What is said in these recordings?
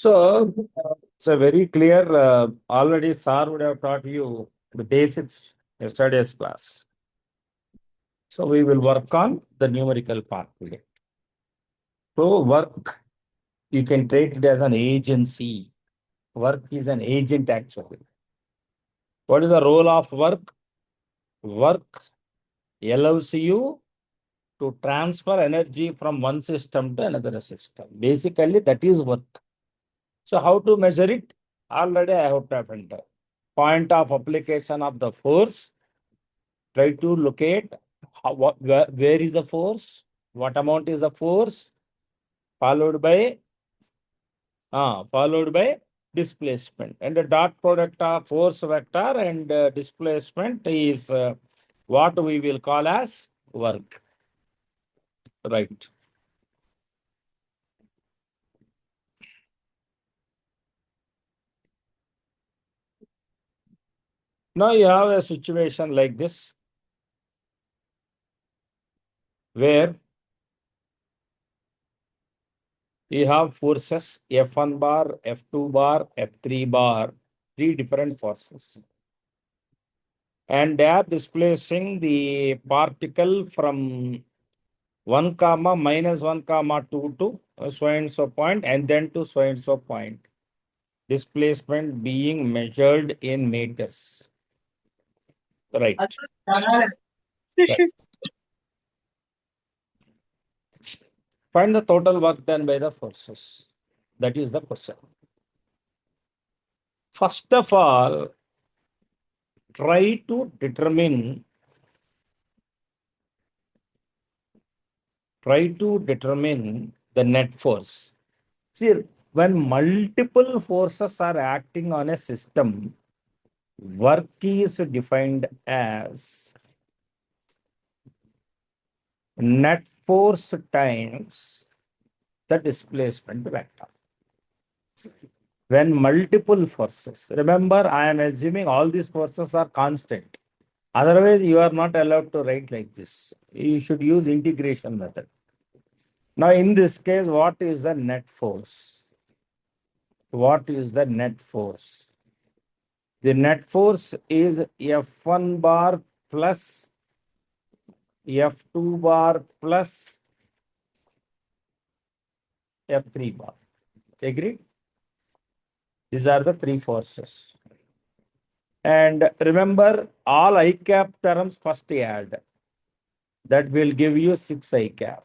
So it's a very clear, already Sir would have taught you the basics yesterday's class. So we will work on the numerical part today. So work, you can treat it as an agency. Work is an agent actually. What is the role of work? Work allows you to transfer energy from one system to another system. Basically, that is work. So how to measure it? Already I have taught. Point of application of the force. Try to locate where is the force, what amount is the force, followed by displacement. And the dot product of force vector and displacement is what we will call as work. Right. Now you have a situation like this where you have forces F1 bar, F2 bar, F3 bar, three different forces. And they are displacing the particle from 1 comma minus 1 comma 2 to so and so point and then to so and so point. Displacement being measured in meters. Right. Right. Find the total work done by the forces. That is the question. First of all, try to determine the net force. See, when multiple forces are acting on a system, work is defined as net force times the displacement vector. When multiple forces, remember I am assuming all these forces are constant. Otherwise, you are not allowed to write like this. You should use integration method. Now, in this case, what is the net force? What is the net force? The net force is F1 bar plus F2 bar plus F3 bar. Agree? These are the three forces. And remember, all I cap terms first add. That will give you 6 I cap.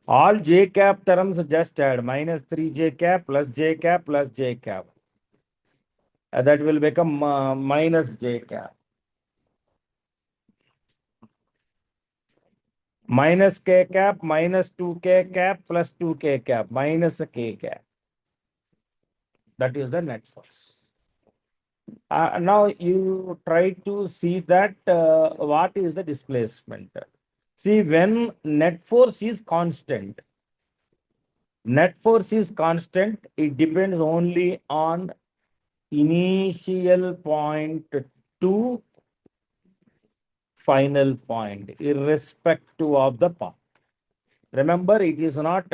All j cap terms just add minus 3 j cap plus j cap plus j cap. That will become minus j cap. Minus k cap minus 2k cap plus 2k cap minus k cap. That is the net force. Now you try to see that what is the displacement. See, when net force is constant, it depends only on initial point to final point, irrespective of the path. Remember, it is not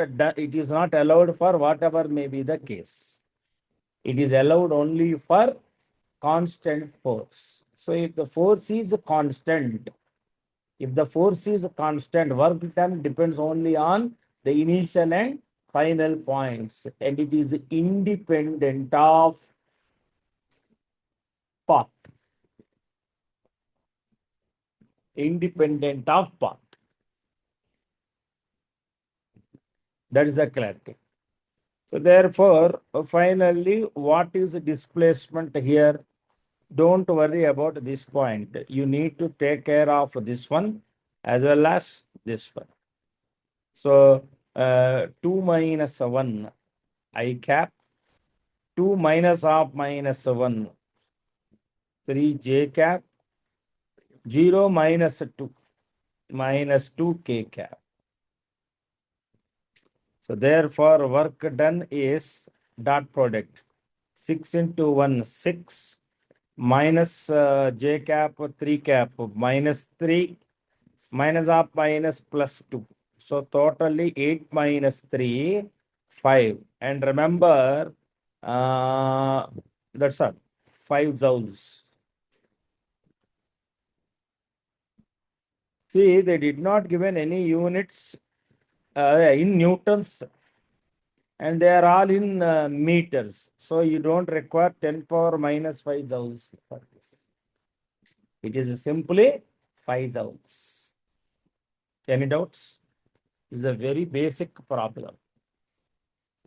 allowed for whatever may be the case. It is allowed only for constant force. So if the force is constant, work done depends only on the initial and final points, and it is independent of path. That is the clarity. So therefore, finally, what is displacement here? Don't worry about this point. You need to take care of this one as well as this one. So 2 minus 1 I cap, 2 minus half minus 1, 3 j cap, 0 minus 2, minus 2 k cap. So therefore, work done is dot product 6 into 1, 6 minus j cap 3 cap minus 3 minus half minus plus 2. So totally 8 minus 3, 5. And remember, that's all, 5 joules. See, they did not given any units in newtons, and they are all in meters. So you don't require 10 power minus 5 joules for this. It is simply 5 joules. Any doubts? This is a very basic problem.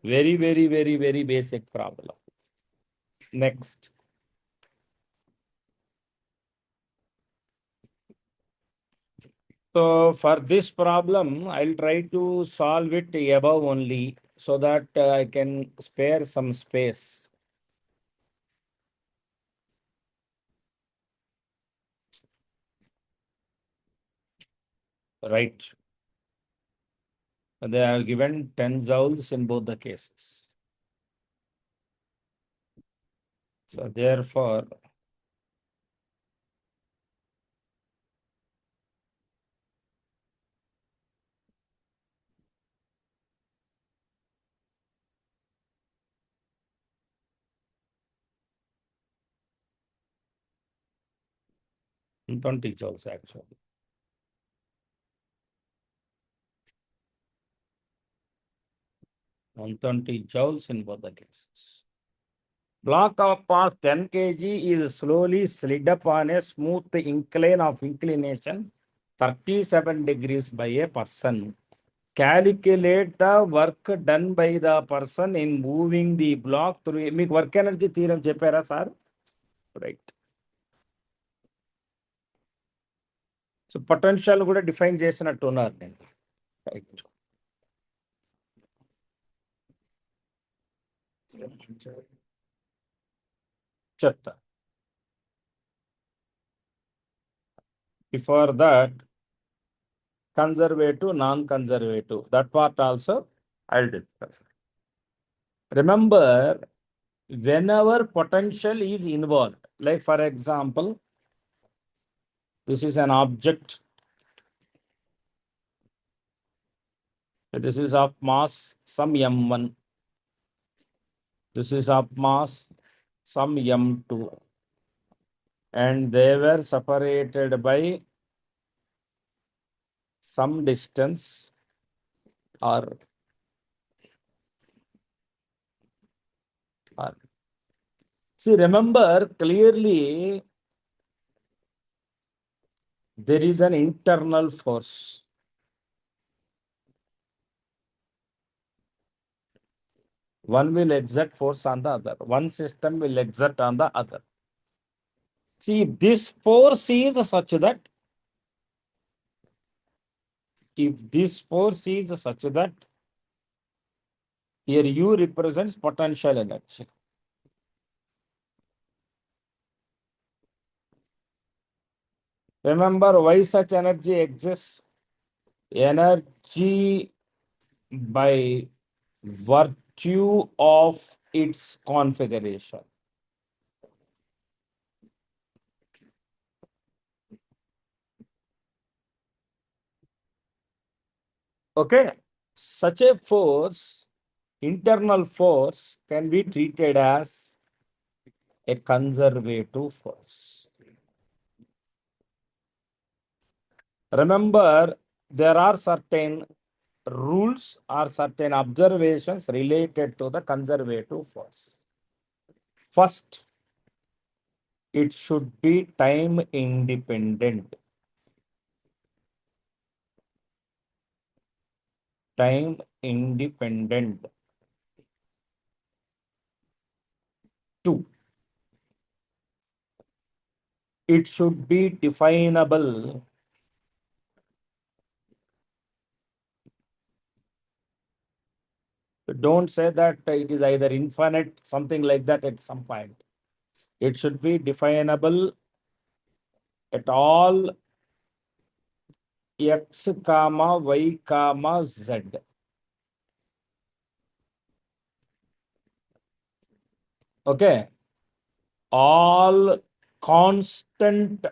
Very, very, very, very basic problem. Next. So for this problem, I'll try to solve it above only so that I can spare some space. Right. They are given 10 joules in both the cases. So therefore, don't teach also actually. On 20 joules in both the cases. Block of mass 10 kg is slowly slid up on a smooth incline of inclination 37 degrees by a person. Calculate the work done by the person in moving the block through. Meek work energy theorem cheppara sir? Right. So potential kuda define chesinattu unnaru nenu. Right. Chepta. Before that, conservative, non-conservative. That part also I'll discuss. Remember, whenever potential is involved, like for example, this is an object. This is of mass some m1. This is of mass some m2. And they were separated by some distance or see, remember clearly there is an internal force. One will exert force on the other. One system will exert on the other. See, this force is such that here U represents potential energy. Remember why such energy exists? Energy by virtue of its configuration. Okay, such a force, internal force, can be treated as a conservative force. Remember, there are certain rules or certain observations related to the conservative force. First, it should be time independent. Time independent. 2, it should be definable. Don't say that it is either infinite, something like that at some point. It should be definable at all x comma y comma z. Okay. All constant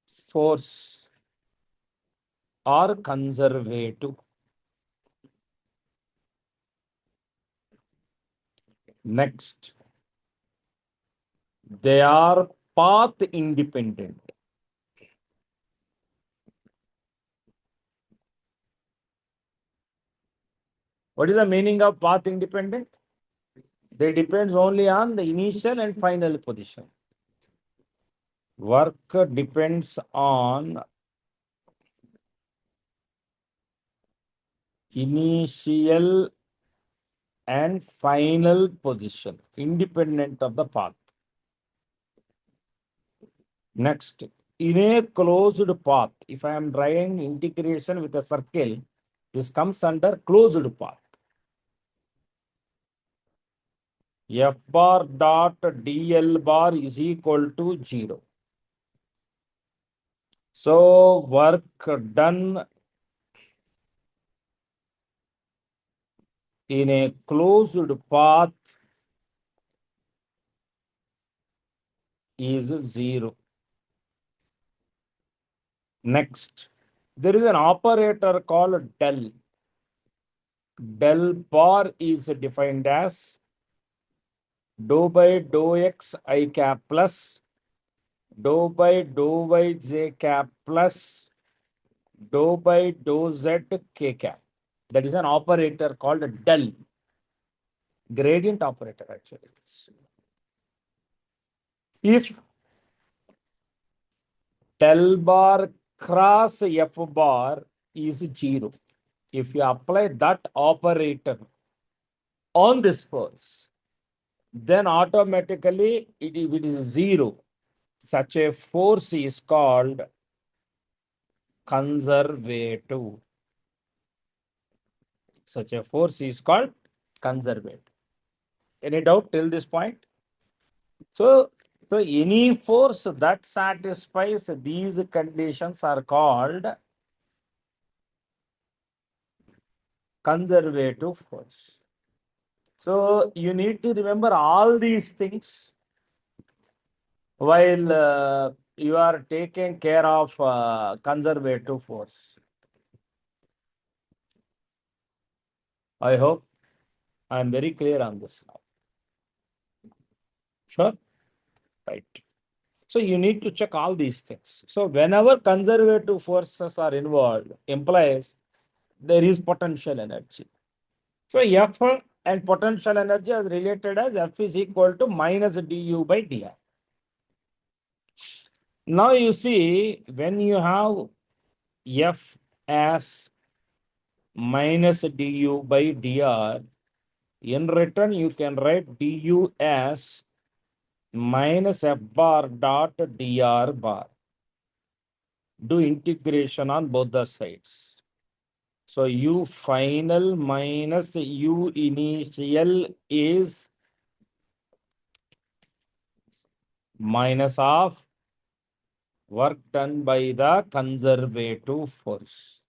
force are conservative. Next, they are path independent. What is the meaning of path independent? They depends only on the initial and final position. Work depends on initial and final position, independent of the path. Next, in a closed path, if I am drawing integration with a circle, this comes under closed path. F bar dot DL bar is equal to 0. So work done in a closed path is 0. Next, there is an operator called del. Del bar is defined as dou by dou x I cap plus dou by dou y j cap plus dou by dou z k cap. That is an operator called del. Gradient operator actually. If del bar cross f bar is 0, if you apply that operator on this force, then automatically if it is 0, such a force is called conservative. Such a force is called conservative. Any doubt till this point? So any force that satisfies these conditions are called conservative force. So you need to remember all these things while you are taking care of conservative force. I hope I am very clear on this now. Sure? Right. So you need to check all these things. So whenever conservative forces are involved, implies there is potential energy. So F and potential energy is related as F is equal to minus du by dr. Now you see, when you have F as minus du by dr, in return you can write du as minus F bar dot dr bar. Do integration on both the sides. So U final minus U initial is minus of work done by the conservative force.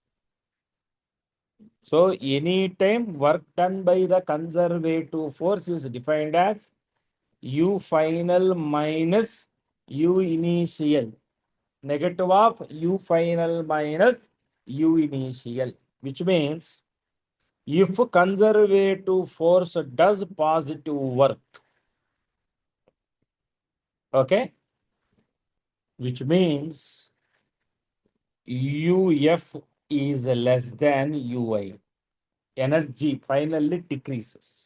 So anytime work done by the conservative force is defined as U final minus U initial, negative of U final minus U initial, which means if conservative force does positive work, okay, which means UF is less than UI, energy finally decreases.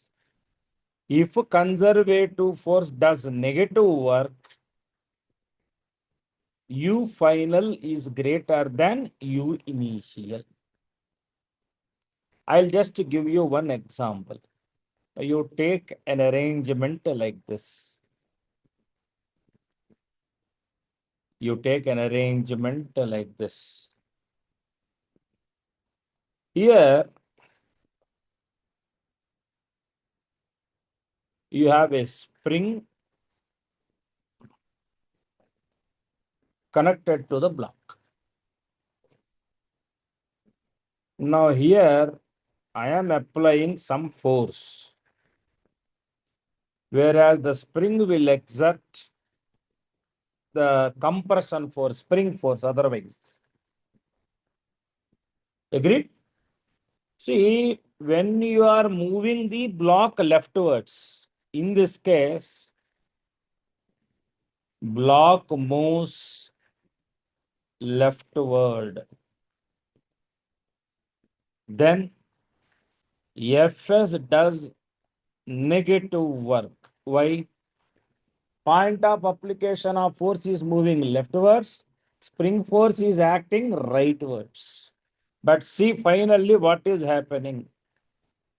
If conservative force does negative work, U final is greater than U initial. I'll just give you one example. You take an arrangement like this. You take an arrangement like this. Here, you have a spring connected to the block. Now here, I am applying some force, whereas the spring will exert the compression force, spring force otherwise. Agreed? See, when you are moving the block leftwards, in this case, block moves leftward. Then Fs does negative work. Why? Point of application of force is moving leftwards. Spring force is acting rightwards. But see finally what is happening.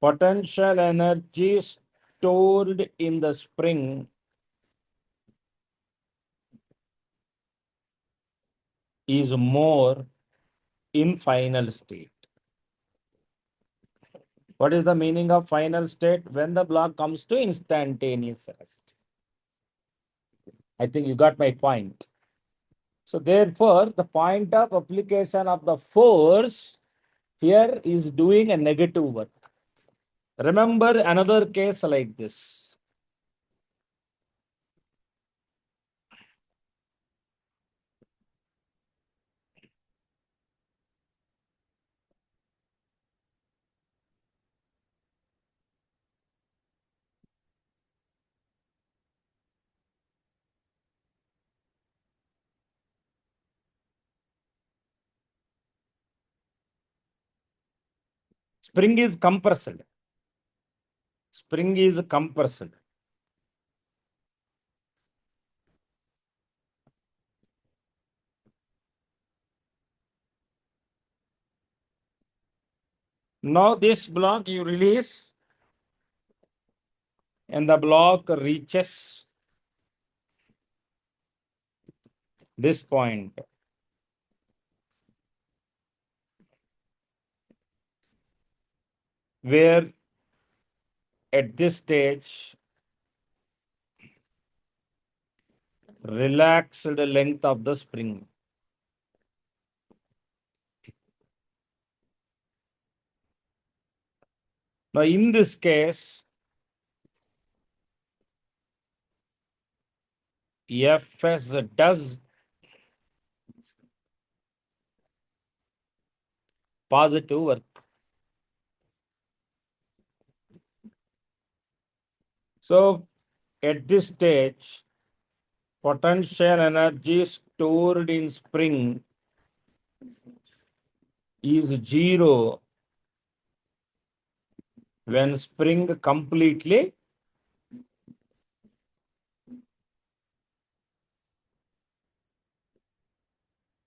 Potential energy stored in the spring is more in final state. What is the meaning of final state? When the block comes to instantaneous rest. I think you got my point. So therefore, the point of application of the force here is doing a negative work. Remember another case like this. Spring is compressed. Spring is compressed. Now this block you release and the block reaches this point. Where at this stage, relaxed length of the spring. Now in this case, Fs does positive work. So at this stage, potential energy stored in spring is 0 when spring completely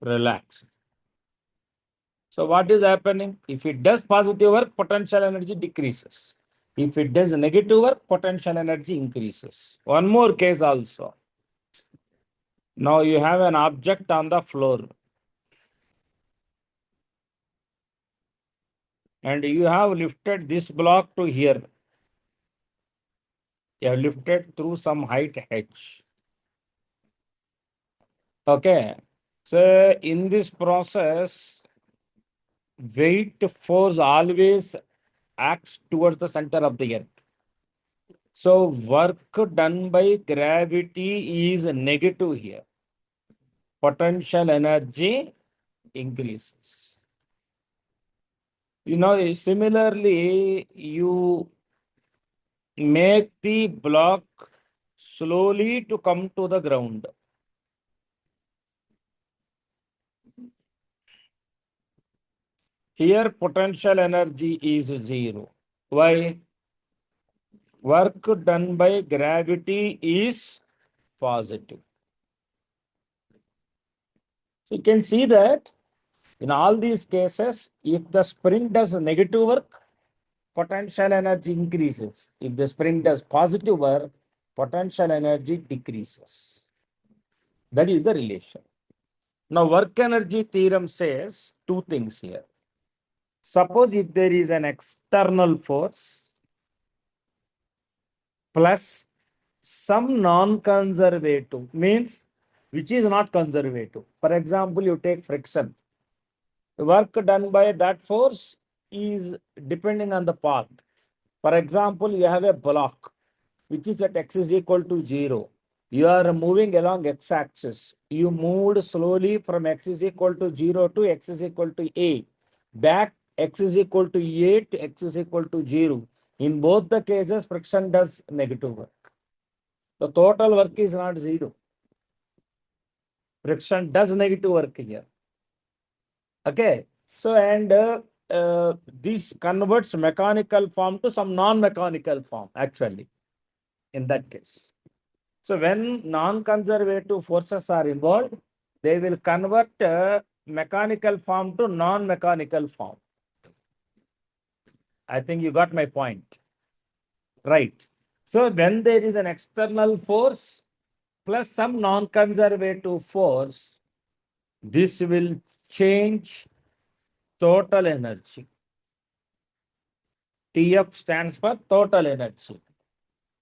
relaxed. So what is happening? If it does positive work, potential energy decreases. If it does negative work, potential energy increases. One more case also. Now you have an object on the floor and you have lifted this block to here. You have lifted through some height h. Okay. So in this process, weight force always acts towards the center of the earth. So work done by gravity is negative here. Potential energy increases. Similarly, you make the block slowly to come to the ground. Here potential energy is 0. Why? Work done by gravity is positive. So you can see that in all these cases, if the spring does negative work, potential energy increases. If the spring does positive work, potential energy decreases. That is the relation. Now, work energy theorem says two things here. Suppose if there is an external force plus some non-conservative, means which is not conservative. For example, you take friction. The work done by that force is depending on the path. For example, you have a block which is at x is equal to 0. You are moving along x-axis. You moved slowly from x is equal to 0 to x is equal to a. Back x is equal to a to x is equal to 0. In both the cases, friction does negative work. The total work is not zero. Friction does negative work here. Okay. So, and this converts mechanical form to some non-mechanical form, actually, in that case. So, when non-conservative forces are involved, they will convert mechanical form to non-mechanical form. I think you got my point. Right. So, when there is an external force plus some non-conservative force, this will change total energy. TF stands for total energy.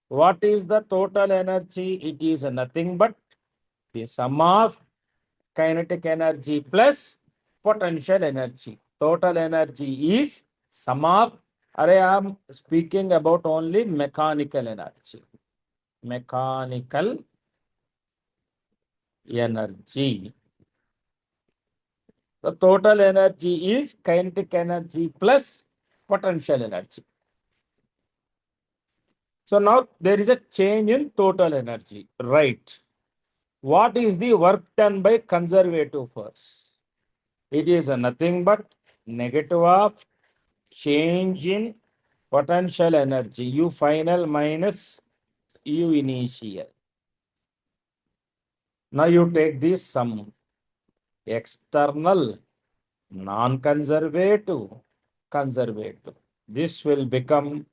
What is the total energy? It is nothing but the sum of kinetic energy plus potential energy. Total energy is sum of, I am speaking about only mechanical energy. Mechanical energy. The total energy is kinetic energy plus potential energy. So now there is a change in total energy, right? What is the work done by conservative force? It is nothing but negative of change in potential energy, U final minus U initial. Now you take this sum, external, non-conservative, conservative. This will become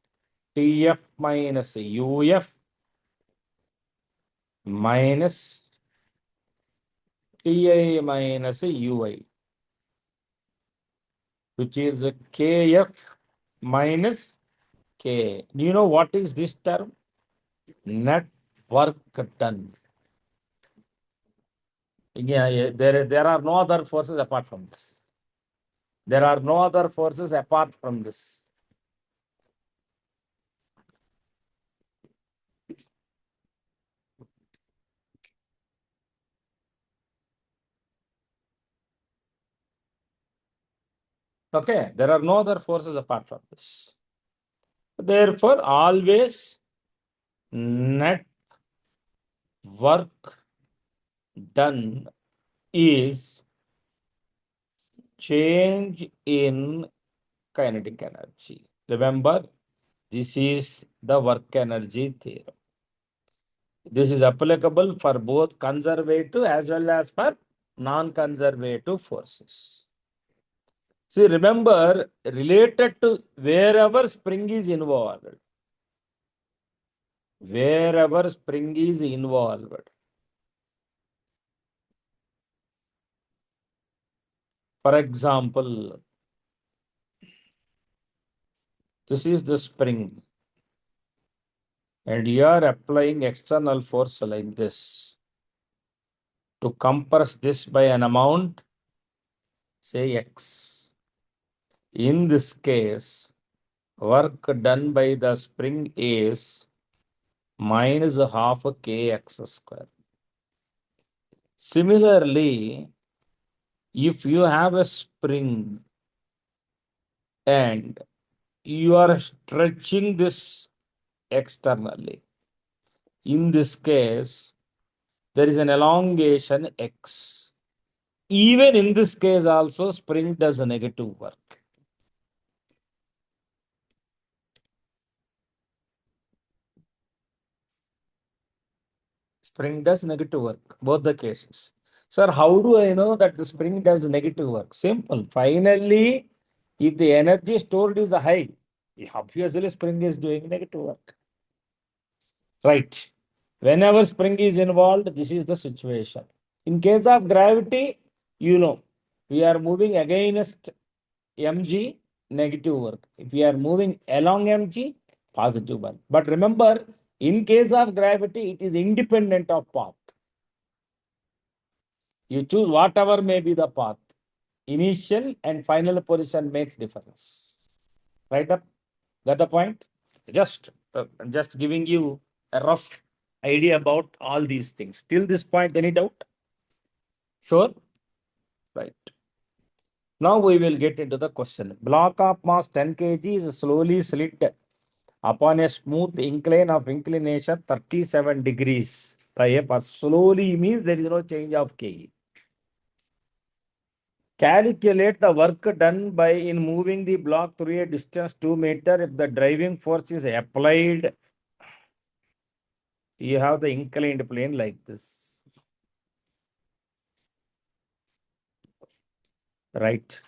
TF minus UF minus TI minus UI, which is KF minus K. Do you know what is this term? Net work done. Yeah, there are no other forces apart from this. There are no other forces apart from this. Okay, there are no other forces apart from this. Therefore, always net work done is change in kinetic energy. Remember, this is the work energy theorem. This is applicable for both conservative as well as for non-conservative forces. See, remember, related to wherever spring is involved, wherever spring is involved. For example, this is the spring, and you are applying external force like this to compress this by an amount, say X. In this case, work done by the spring is minus half kx square. Similarly, if you have a spring and you are stretching this externally, in this case, there is an elongation x. Even in this case also, spring does a negative work. Spring does negative work, both the cases. Sir, how do I know that the spring does negative work? Simple. Finally, if the energy stored is high, obviously spring is doing negative work. Right. Whenever spring is involved, this is the situation. In case of gravity, we are moving against mg, negative work. If we are moving along mg, positive work. But remember, in case of gravity, it is independent of path. You choose whatever may be the path. Initial and final position makes difference. Right up? Got the point? Just giving you a rough idea about all these things. Till this point, any doubt? Sure? Right. Now we will get into the question. Block of mass 10 kg is slowly slid upon a smooth incline of inclination 37 degrees by a per slowly means there is no change of K. Calculate the work done by in moving the block through a distance 2 meter if the driving force is applied. You have the inclined plane like this. Right.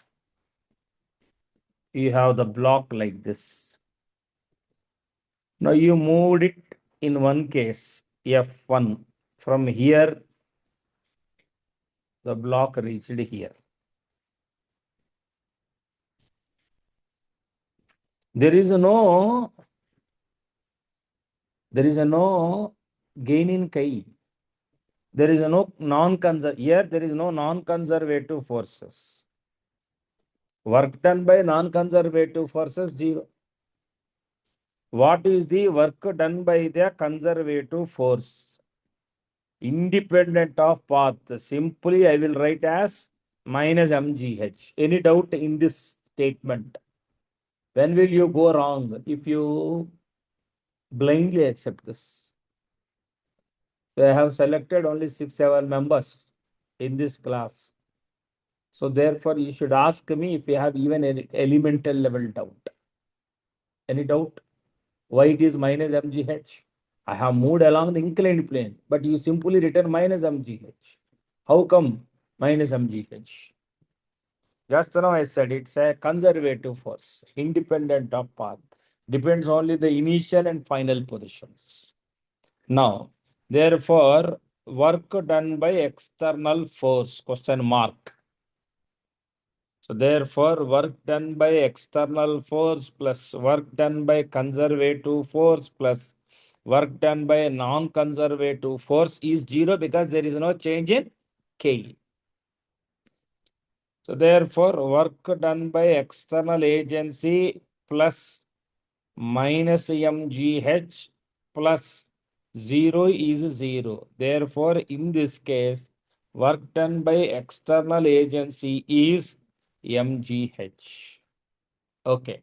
You have the block like this. Now you moved it in one case, F1. From here, the block reached here. There is no gain in chi. There is no here there is no non-conservative forces. Work done by non-conservative forces 0. What is the work done by the conservative force? Independent of path. Simply I will write as minus mgh. Any doubt in this statement? When will you go wrong if you blindly accept this? So I have selected only 6-7 members in this class. So therefore, you should ask me if you have even an elemental level doubt. Any doubt? Why it is minus mgh? I have moved along the inclined plane, but you simply written minus mgh. How come minus mgh? Just now I said it's a conservative force, independent of path. Depends only the initial and final positions. Now, therefore, work done by external force, question mark. So therefore, work done by external force plus work done by conservative force plus work done by non-conservative force is 0 because there is no change in K. So therefore, work done by external agency plus minus mgh plus 0 is 0. Therefore, in this case, work done by external agency is mgh. Okay.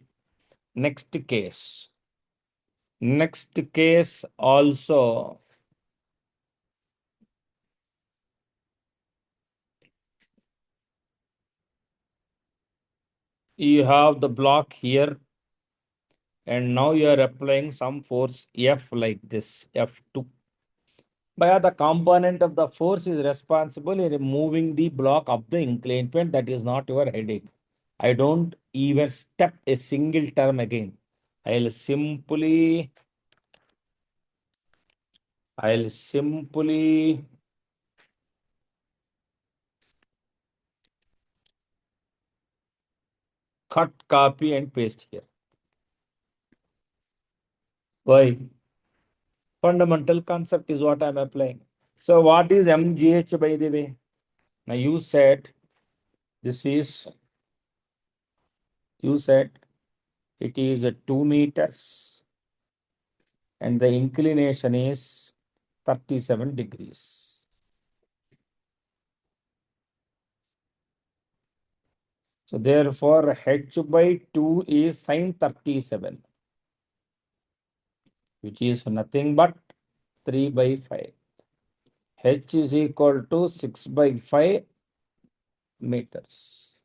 Next case. Next case also. You have the block here. And now you are applying some force F like this, F2. But the component of the force is responsible in moving the block up the inclined plane. That is not your headache. I don't even step a single term again. I'll simply cut, copy, and paste here. Why? Fundamental concept is what I'm applying. So what is mgh by the way? Now you said this is, it is 2 meters and the inclination is 37 degrees. So therefore h by 2 is sine 37, which is nothing but 3 by 5. H is equal to 6 by 5 meters.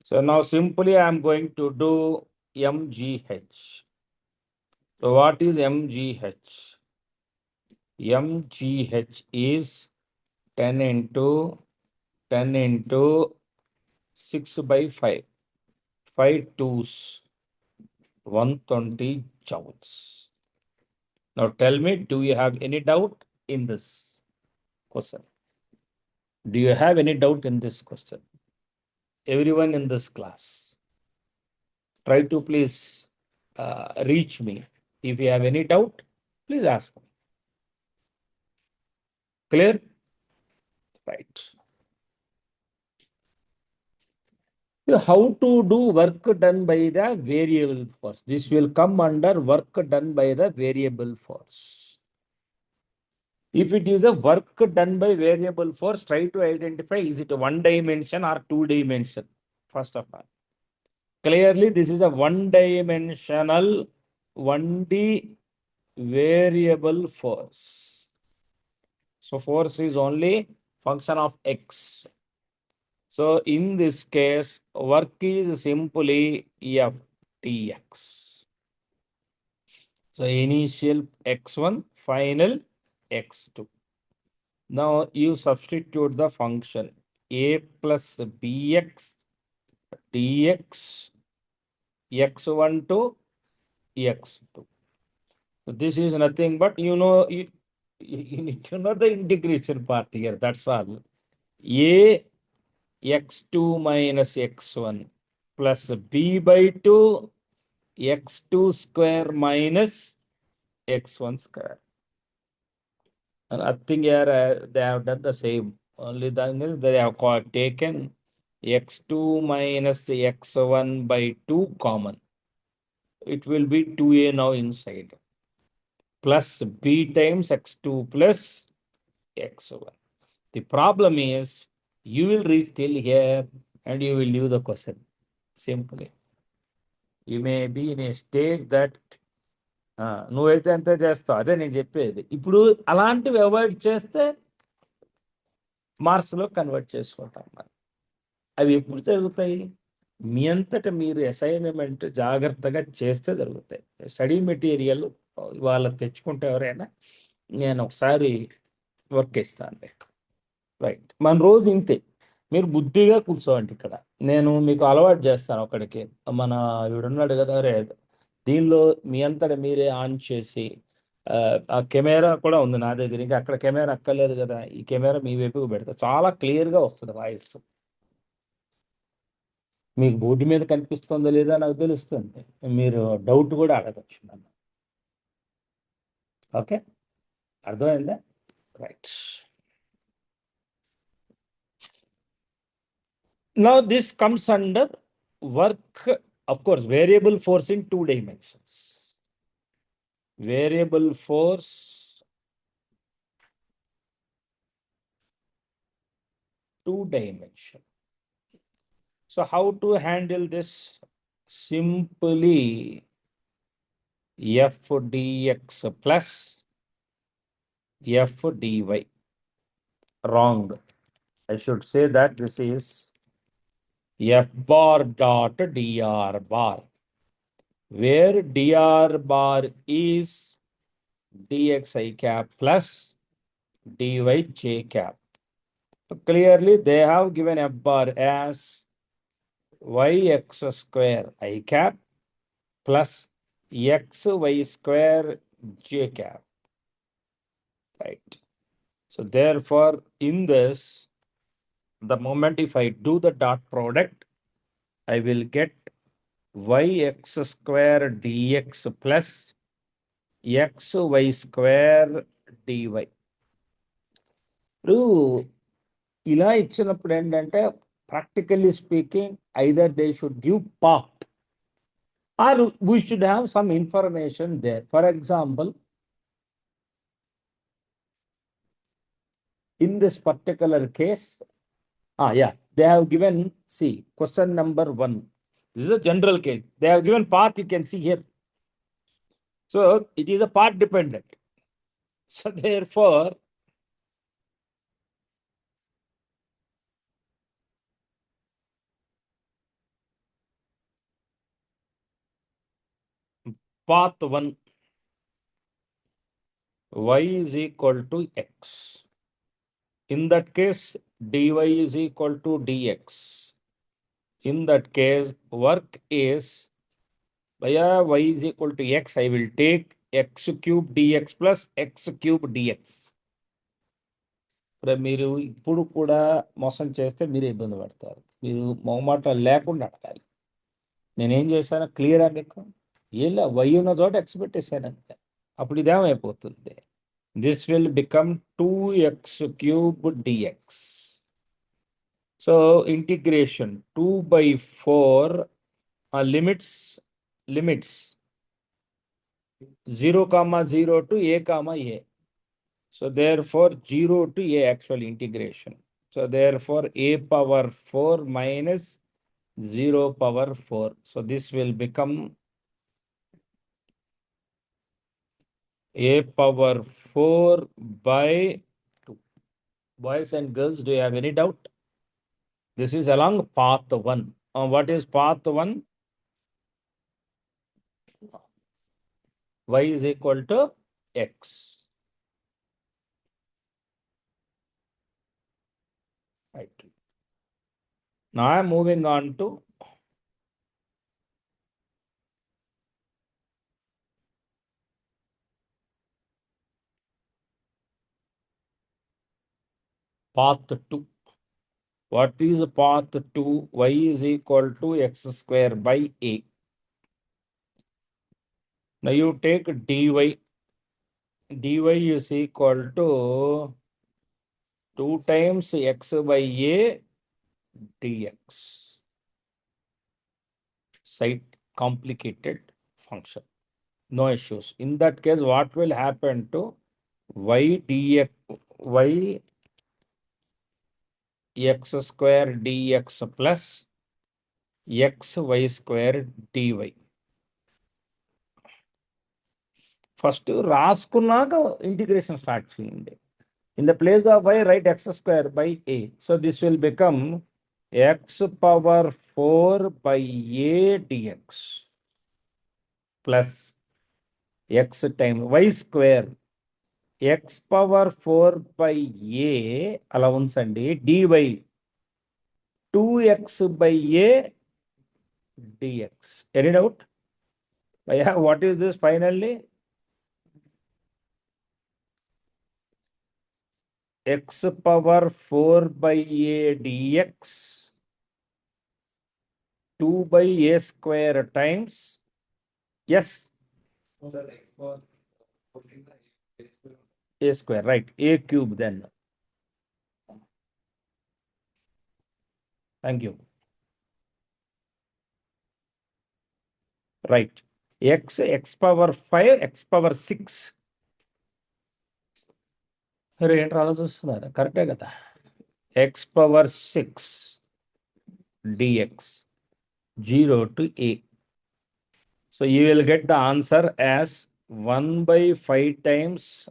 So now simply I am going to do mgh. So what is mgh? mgh is 10 into 6 by 5. 5 twos, 120 joules. Now tell me, do you have any doubt in this question? Do you have any doubt in this question? Everyone in this class, try to please reach me. If you have any doubt, please ask me. Clear? Right. How to do work done by the variable force? This will come under work done by the variable force. If it is a work done by variable force, try to identify, is it a one dimension or two dimension? First of all, clearly this is a one dimensional 1D variable force. So force is only function of x. So in this case, work is simply F dx. So initial x1, final x2. Now you substitute the function a plus bx dx x1 to x2. So this is nothing but you need to know the integration part here. That's all. A x2 minus x1 plus b by 2 x2 square minus x1 square. And I think here they have done the same. Only thing is they have taken x2 minus x1 by 2 common. It will be 2a now inside. Plus b times x2 plus x1. The problem is you will reach till here and you will leave the question. Simply. You may be in a stage that నువ్వైతే ఎంత చేస్తావు అదే నేను చెప్పేది ఇప్పుడు అలాంటివి avoid చేస్తే మార్క్స్లో convert చేసుకుంటాం మరి అవి ఎప్పుడు జరుగుతాయి మీ అంతటా మీరు అసైన్మెంట్ జాగ్రత్తగా చేస్తే జరుగుతాయి స్టడీ మెటీరియల్ వాళ్ళకి తెచ్చుకుంటే ఎవరైనా నేను ఒకసారి వర్క్ ఇస్తాను మీకు రైట్ మన రోజు ఇంతే మీరు బుద్ధిగా కూర్చోండి ఇక్కడ నేను మీకు అలవాటు చేస్తాను ఒకడికి మన వీడున్నాడు కదా రే దీనిలో మీ అంతటా మీరే ఆన్ చేసి ఆ కెమెరా కూడా ఉంది నా దగ్గర ఇంకా అక్కడ కెమెరా అక్కర్లేదు కదా ఈ కెమెరా మీ వైపుకు పెడతా చాలా క్లియర్గా వస్తుంది వాయిస్ మీకు బోర్డు మీద కనిపిస్తుందో లేదా నాకు తెలుస్తుంది మీరు డౌట్ కూడా అడగచ్చు నన్ను ఓకే అర్థమైందా right Now this comes under work, of course, variable force in 2 dimensions. Variable force two dimension. So how to handle this? Simply f dx plus f dy. Wrong. I should say that this is f bar dot dr bar, where dr bar is dxi cap plus dy j cap. So clearly they have given f bar as yx square I cap plus xy square j cap. Right. So therefore in this, the moment if I do the dot product, I will get yx square dx plus xy square dy. ఇప్పుడు ఇలా ఇచ్చినప్పుడు ఏంటంటే practically speaking either they should give path or we should have some information there. For example, in this particular case, they have given, see, question number 1. This is a general case. They have given path, you can see here. So it is a path dependent. So therefore, path 1, y is equal to x. In that case, dy is equal to dx. In that case, work is y is equal to x. I will take x cube dx plus x cube dx. మీరు ఇప్పుడు కూడా మోసం చేస్తే మీరే ఇబ్బంది పడతారు. మీరు మొహమాట లేకుండా అడగాలి. నేనేం చేశాను క్లియరా మీకు? ఏం వై ఉన్న చోట ఎక్స్ పెట్టేశాను అంతే. అప్పుడు ఇదేమైపోతుంది? This will become 2x cube dx. So integration 2/4 limits 0, 0 to a, a. So therefore 0 to a actual integration. So therefore a power 4 minus 0 power 4. So this will become A power 4 by 2. Boys and girls, do you have any doubt? This is along path 1. What is path 1? Y is equal to X. Right. Now I am moving on to path 2. What is path 2? Y is equal to X square by A. Now you take dy. dy is equal to 2 times X by A dx. Side complicated function. No issues. In that case, what will happen to y dx, y x square dx plus x y square dy. First, రాసుకున్నాక integration start చేయండి. In the place of y, write x square by a. So this will become x power 4 by a dx plus x times y square x power 4 by a allowance and dy 2x by a dx. Any doubt? Yeah, what is this finally? X power 4 by a dx 2 by a square times yes a square, right? A cube then. Thank you. Right. X power 5, x power 6. Correct కదా? X power 6 dx 0 to a. So you will get the answer as 1 by 5 times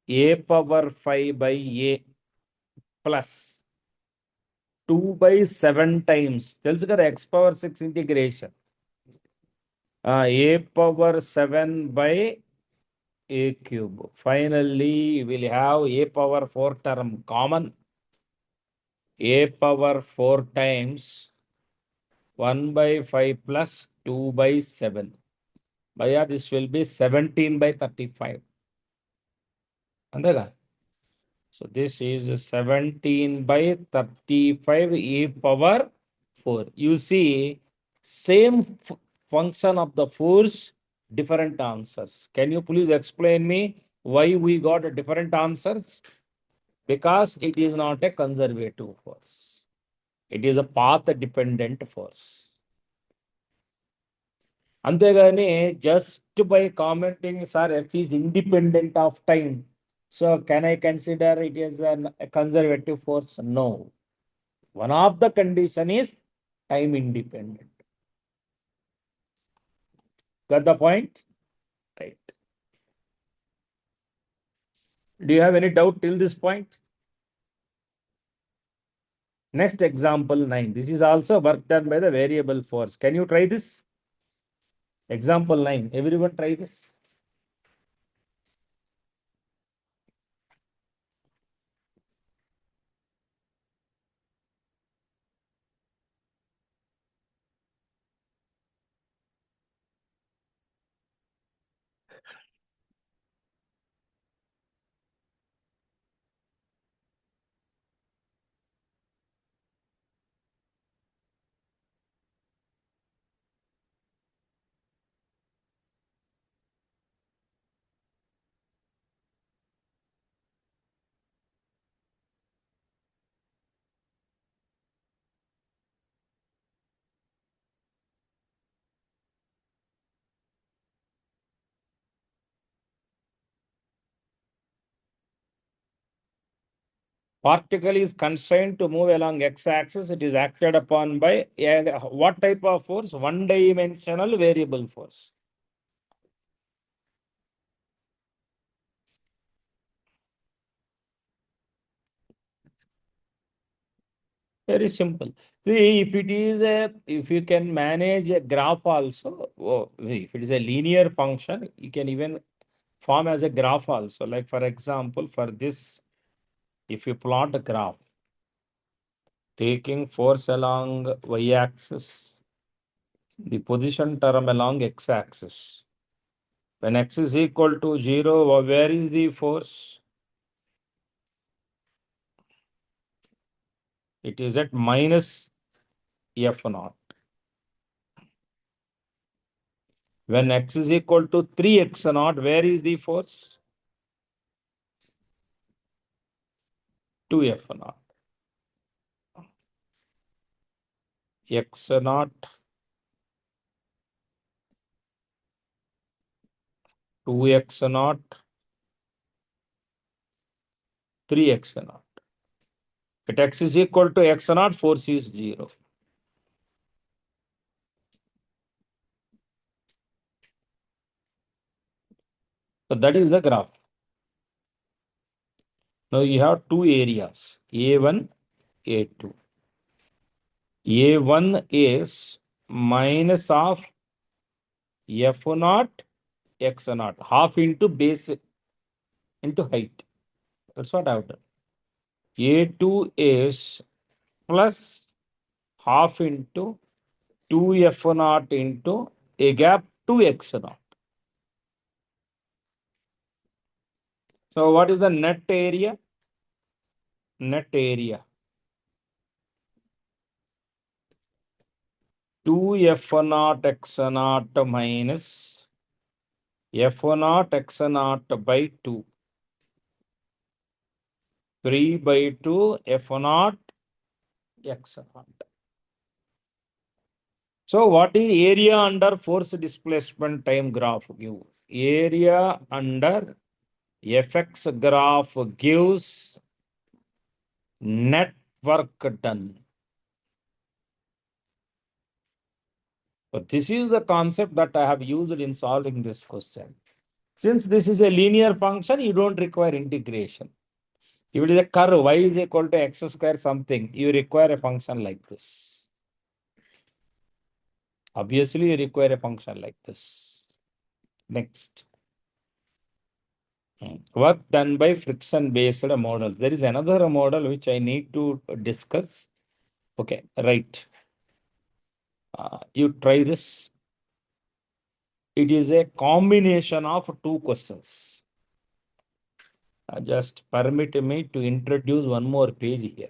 a power 5 by a plus 2 by 7 times. Tells you x power 6 integration. A power 7 by a cube. Finally, we'll have a power 4 term common. A power 4 times 1 by 5 plus 2 by 7. Bhaiya, this will be 17 by 35. Andega? So this is 17 by 35 e power 4. You see, same function of the force, different answers. Can you please explain me why we got different answers? Because it is not a conservative force. It is a path dependent force. అంతేగాని just by commenting, sir, F is independent of time. So can I consider it as a conservative force? No. One of the condition is time independent. Got the point? Right. Do you have any doubt till this point? Next example 9. This is also work done by the variable force. Can you try this? Example 9. Everyone try this. Particle is constrained to move along x-axis. It is acted upon by what type of force? One-dimensional variable force. Very simple. See, if you can manage a graph also, if it is a linear function, you can even form as a graph also. Like for example, for this, if you plot a graph, taking force along y-axis, the position term along x-axis. When x is equal to 0, where is the force? It is at minus F naught. When x is equal to 3x naught, where is the force? 2F naught. X naught, 2x naught, 3x naught. At x is equal to x naught, force is 0. So that is the graph. Now you have two areas, A1, A2. A1 is minus of F naught, X naught, half into base into height. That's what I've done. A2 is plus half into 2F naught into a gap 2X naught. So what is the net area? Net area 2F naught X naught minus F naught X naught by 2. 3 by 2 F naught X naught. So what is area under force displacement time graph give? Area under Fx graph gives net work done. So this is the concept that I have used in solving this question. Since this is a linear function, you don't require integration. If it is a curve, y is equal to x square something, you require a function like this. Obviously, you require a function like this. Next. Work done by friction-based models. There is another model which I need to discuss. Okay, right. You try this. It is a combination of two questions. Just permit me to introduce one more page here.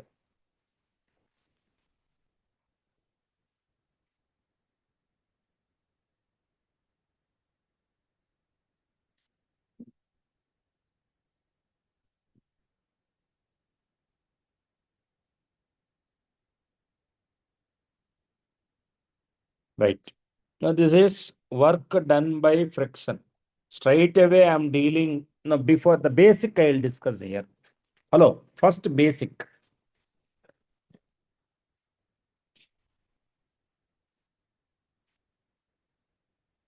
Right. Now, this is work done by friction. Straight away, I'm dealing. Now, before the basic, I'll discuss here. Hello, first basic.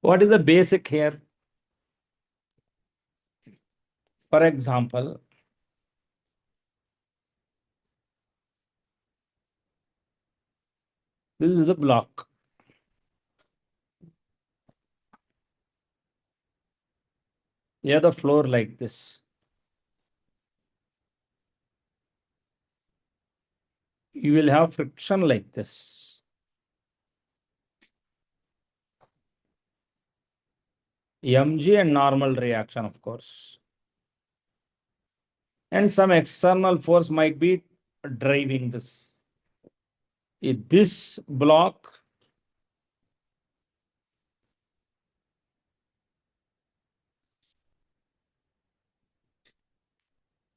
What is the basic here? For example, this is the block. You have the floor like this. You will have friction like this. Mg and normal reaction, of course. And some external force might be driving this. If this block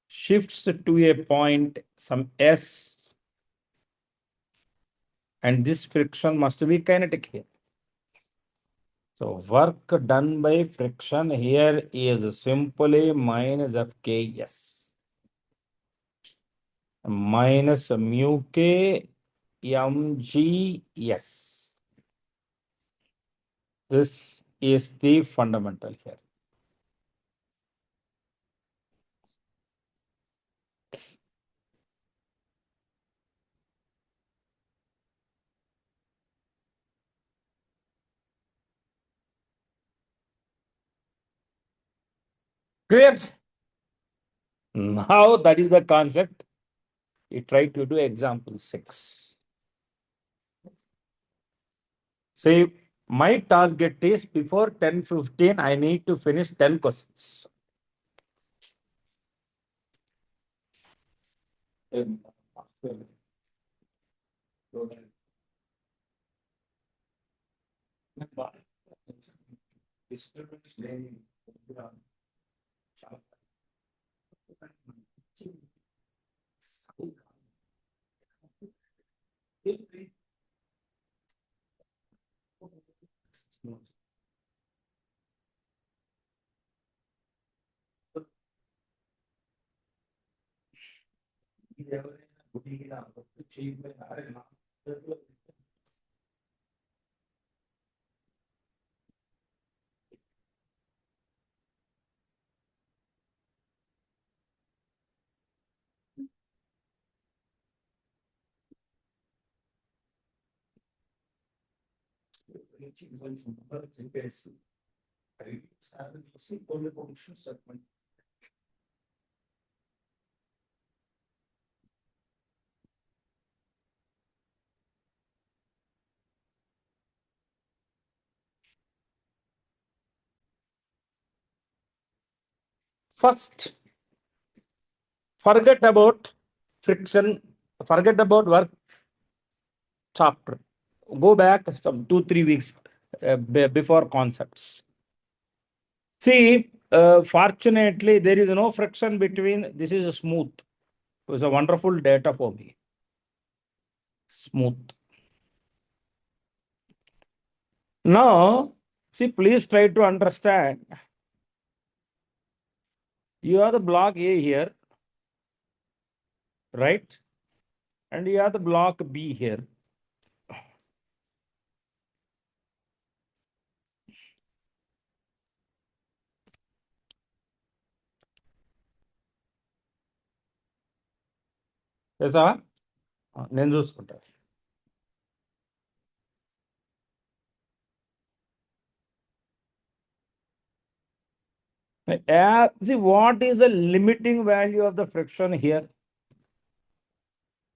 shifts to a point, some S, and this friction must be kinetic here. So work done by friction here is simply minus Fks minus mu k mgs. This is the fundamental here. Clear? Now that is the concept. We try to do example 6. See, my target is before 10:15, I need to finish 10 questions. First, forget about friction, forget about work chapter. Go back some 2-3 weeks before concepts. See, fortunately, there is no friction between. This is smooth. It was a wonderful data for me. Smooth. Now, see, please try to understand. You have the block A here, right? And you have the block B here. Yes, నేను చూసుకుంటా. See, what is the limiting value of the friction here?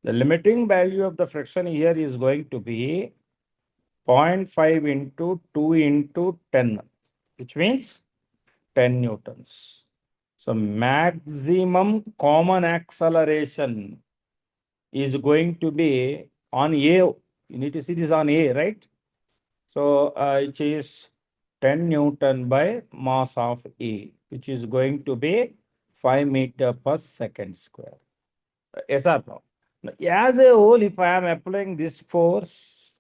The limiting value of the friction here is going to be 0.5 into 2 into 10, which means 10 newtons. So maximum common acceleration is going to be on A. You need to see this on A, right? So it is 10 Newton by mass of A, which is going to be 5 meter per second square. Yes or no? Now, as a whole, if I am applying this force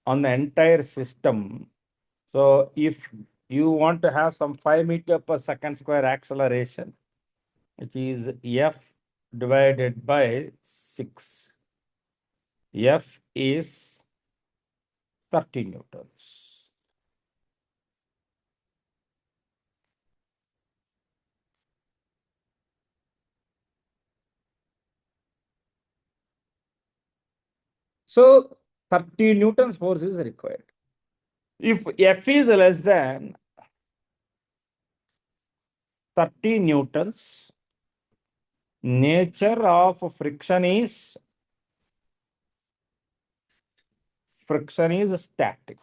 on the entire system, so if you want to have some 5 meter per second square acceleration, which is F divided by 6. F is 30 newtons. So 30 newtons force is required. If F is less than 30 newtons, nature of friction is static.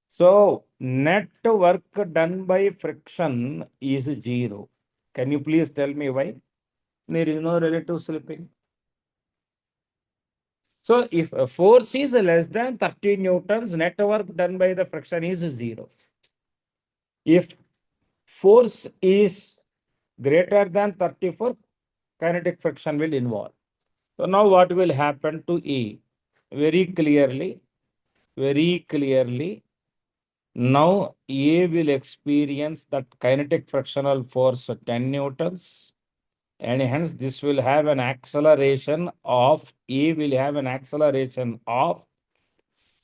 So net work done by friction is 0. Can you please tell me why? There is no relative slipping. So if a force is less than 30 newtons, net work done by the friction is 0. If force is greater than 34, kinetic friction will involve. So now what will happen to E? Very clearly, now A will experience that kinetic frictional force 10 newtons, and hence this will have an acceleration of, A will have an acceleration of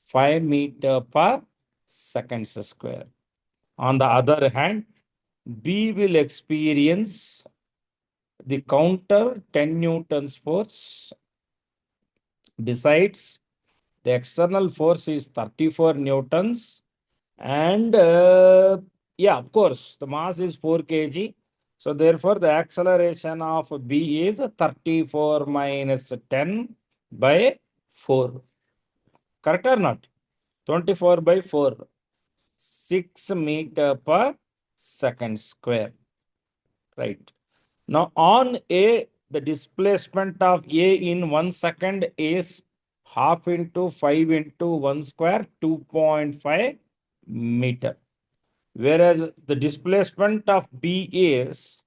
5 meter per second square. On the other hand, B will experience the counter 10 newtons force. Besides, the external force is 34 newtons, and Yeah, of course, the mass is 4 kg. So therefore, the acceleration of B is 34 minus 10 by 4. Correct or not? 24 by 4. 6 meter per second square. Right. Now on A, the displacement of A in 1 second is half into 5 into 1 square, 2.5 meter. Whereas the displacement of B is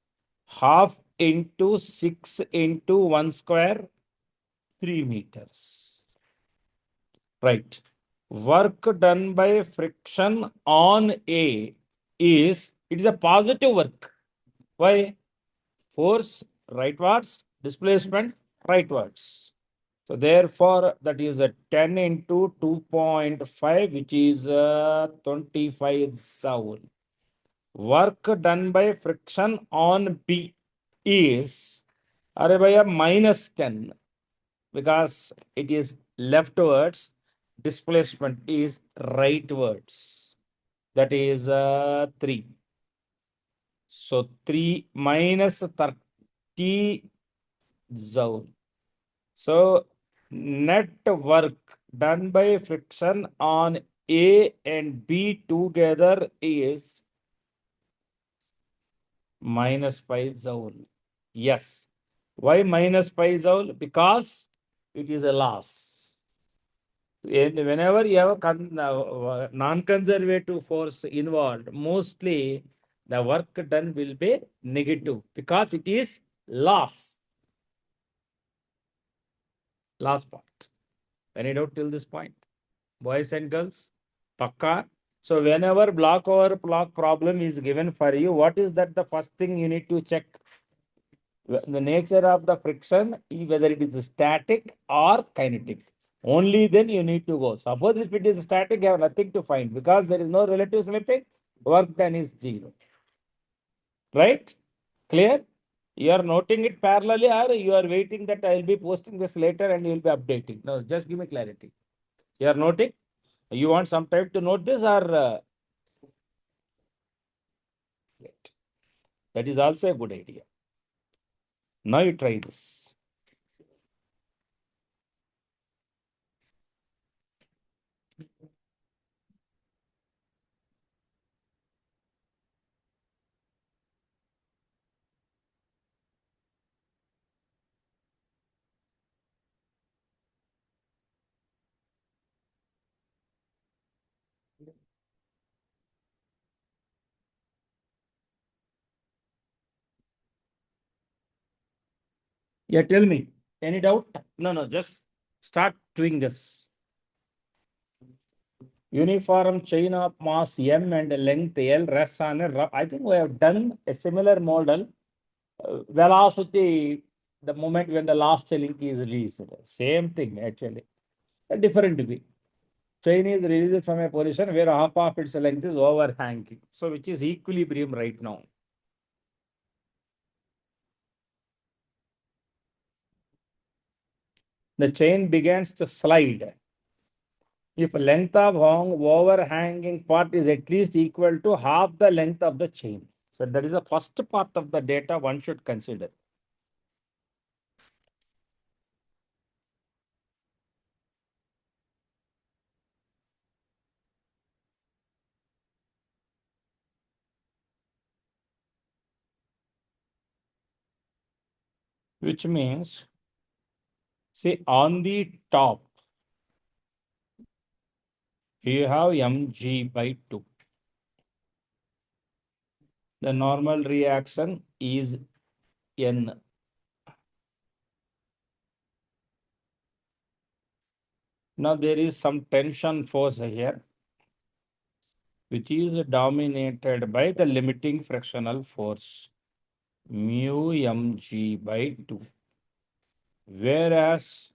half into 6 into 1 square, 3 meters. Right. Work done by friction on A is, it is a positive work. Why? Force rightwards, displacement rightwards. So therefore, that is a 10 into 2.5, which is 25 Joule. Work done by friction on B is by a minus 10 because it is leftwards, displacement is rightwards. That is 3. So 3 minus 30 Joule. So net work done by friction on A and B together is minus 5 Joule. Yes. Why minus 5 Joule? Because it is a loss. And whenever you have a non-conservative force involved, mostly the work done will be negative because it is loss. Last part. Any doubt till this point? Boys and girls? Pakka. So whenever block over block problem is given for you, what is that the first thing you need to check? The nature of the friction, whether it is static or kinetic. Only then you need to go. Suppose if it is static, you have nothing to find because there is no relative slipping, work done is 0. Right? Clear? You are noting it parallelly or you are waiting that I will be posting this later and you will be updating. No, just give me clarity. You are noting? You want some time to note this or that is also a good idea. Now you try this. Yeah, tell me. Any doubt? No, just start doing this. Uniform chain of mass M and length L rests on a rough. I think we have done a similar model. Velocity, the moment when the last link is released. Same thing actually. A different degree. Chain is released from a position where half of its length is overhanging. So which is equilibrium right now. The chain begins to slide. If length of overhanging part is at least equal to half the length of the chain. So that is the first part of the data one should consider. Which means, see, on the top, you have mg by 2. The normal reaction is n. Now there is some tension force here, which is dominated by the limiting frictional force, mu mg by 2. Whereas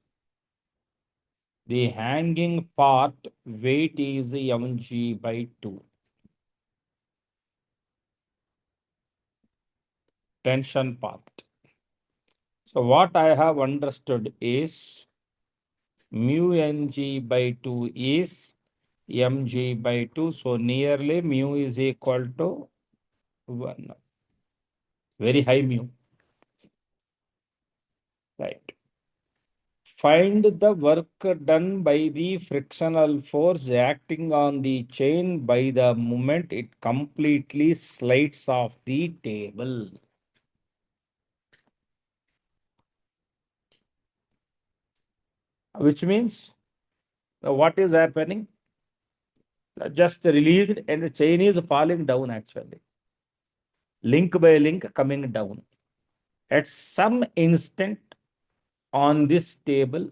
the hanging part weight is mg by 2. Tension part. So what I have understood is mu ng by 2 is mg by 2. So nearly mu is equal to 1. Very high mu. Right. Find the work done by the frictional force acting on the chain by the moment it completely slides off the table. Which means what is happening? Just released and the chain is falling down actually. Link by link coming down. At some instant on this table,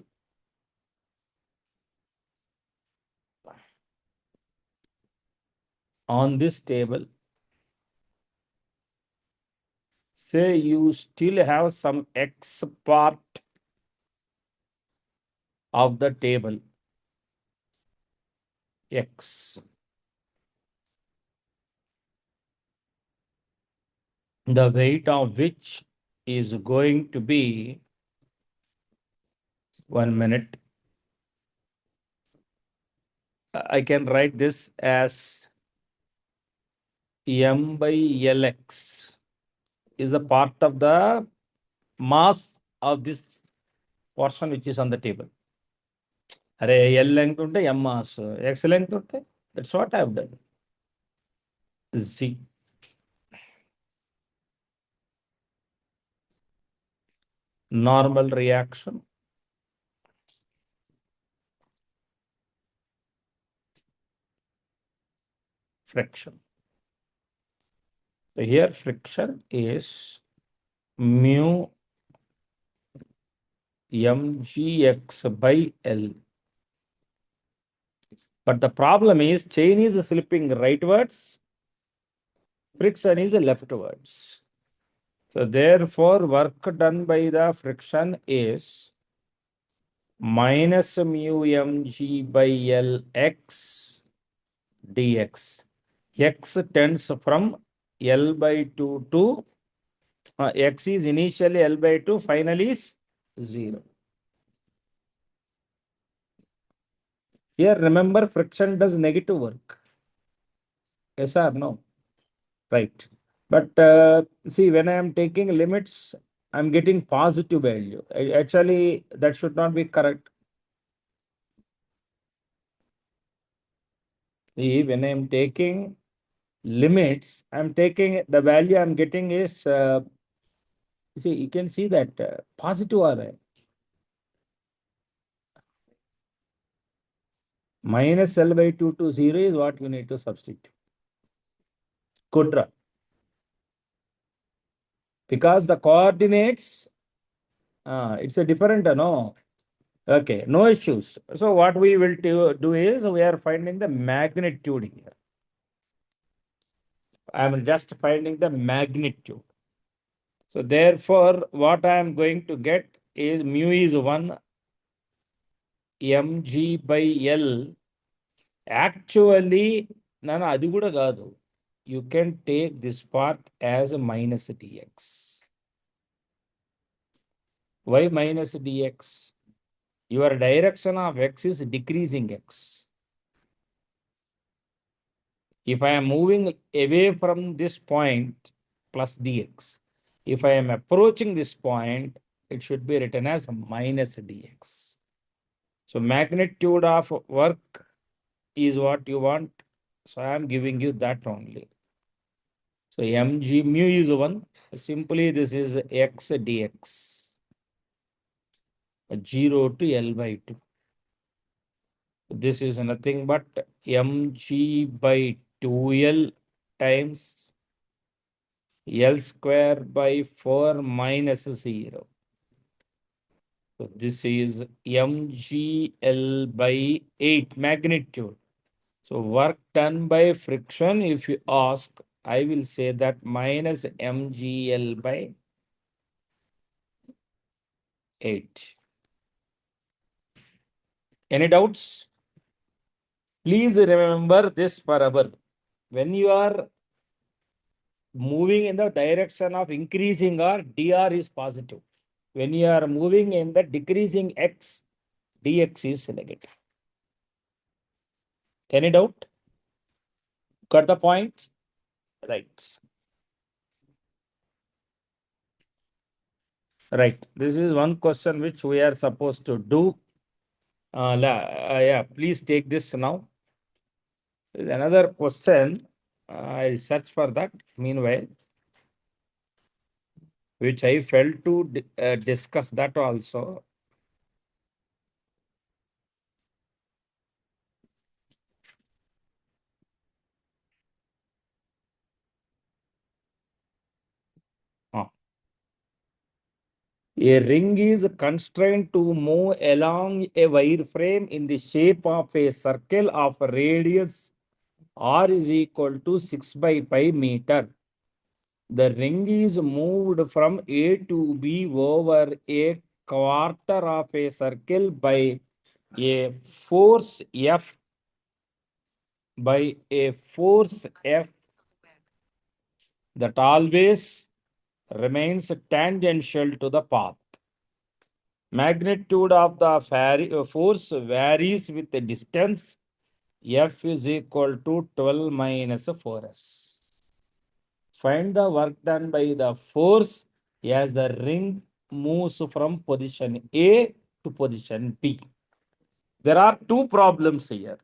say you still have some X part of the table, X. The weight of which is going to be 1 minute. I can write this as M by Lx is a part of the mass of this portion which is on the table. Array L length unte M mass, X length unte. That's what I have done. Z. Normal reaction. Friction. So here friction is mu mgx by L. But the problem is chain is slipping rightwards, friction is leftwards. So therefore work done by the friction is minus mu mg by L x dx. X tends from L by 2 to X is initially L by 2, finally is 0. Here remember friction does negative work. Yes or no? Right. But see, when I am taking limits, I'm getting positive value. Actually, that should not be correct. See, when I am taking limits, I'm taking the value I'm getting is, see, you can see that positive or minus L by 2 to 0 is what you need to substitute. Kudra. Because the coordinates, it's a different, no? Okay, no issues. So what we will do is we are finding the magnitude here. I'm just finding the magnitude. So therefore, what I am going to get is mu is 1 mg by L. Actually, nana adi kuda kaadu. You can take this part as a minus dx. Why minus dx? Your direction of x is decreasing x. If I am moving away from this point, plus dx. If I am approaching this point, it should be written as minus dx. So magnitude of work is what you want. So I am giving you that only. So mg mu is 1. Simply this is x dx. 0 to L by 2. This is nothing but mg by 2L times L square by 4 minus 0. So this is mgl by 8 magnitude. So work done by friction, if you ask, I will say that minus mgl by 8. Any doubts? Please remember this forever. When you are moving in the direction of increasing R, dr is positive. When you are moving in the decreasing x, dx is negative. Any doubt? Got the point? Right. Right. This is one question which we are supposed to do. Yeah, please take this now. There's another question. I'll search for that meanwhile, which I failed to discuss that also. Ah. A ring is constrained to move along a wireframe in the shape of a circle of radius r is equal to 6 by 5 meter. The ring is moved from A to B over a quarter of a circle by a force F that always remains tangential to the path. Magnitude of the force varies with the distance. F is equal to 12 minus 4s. Find the work done by the force as the ring moves from position A to position B. There are two problems here.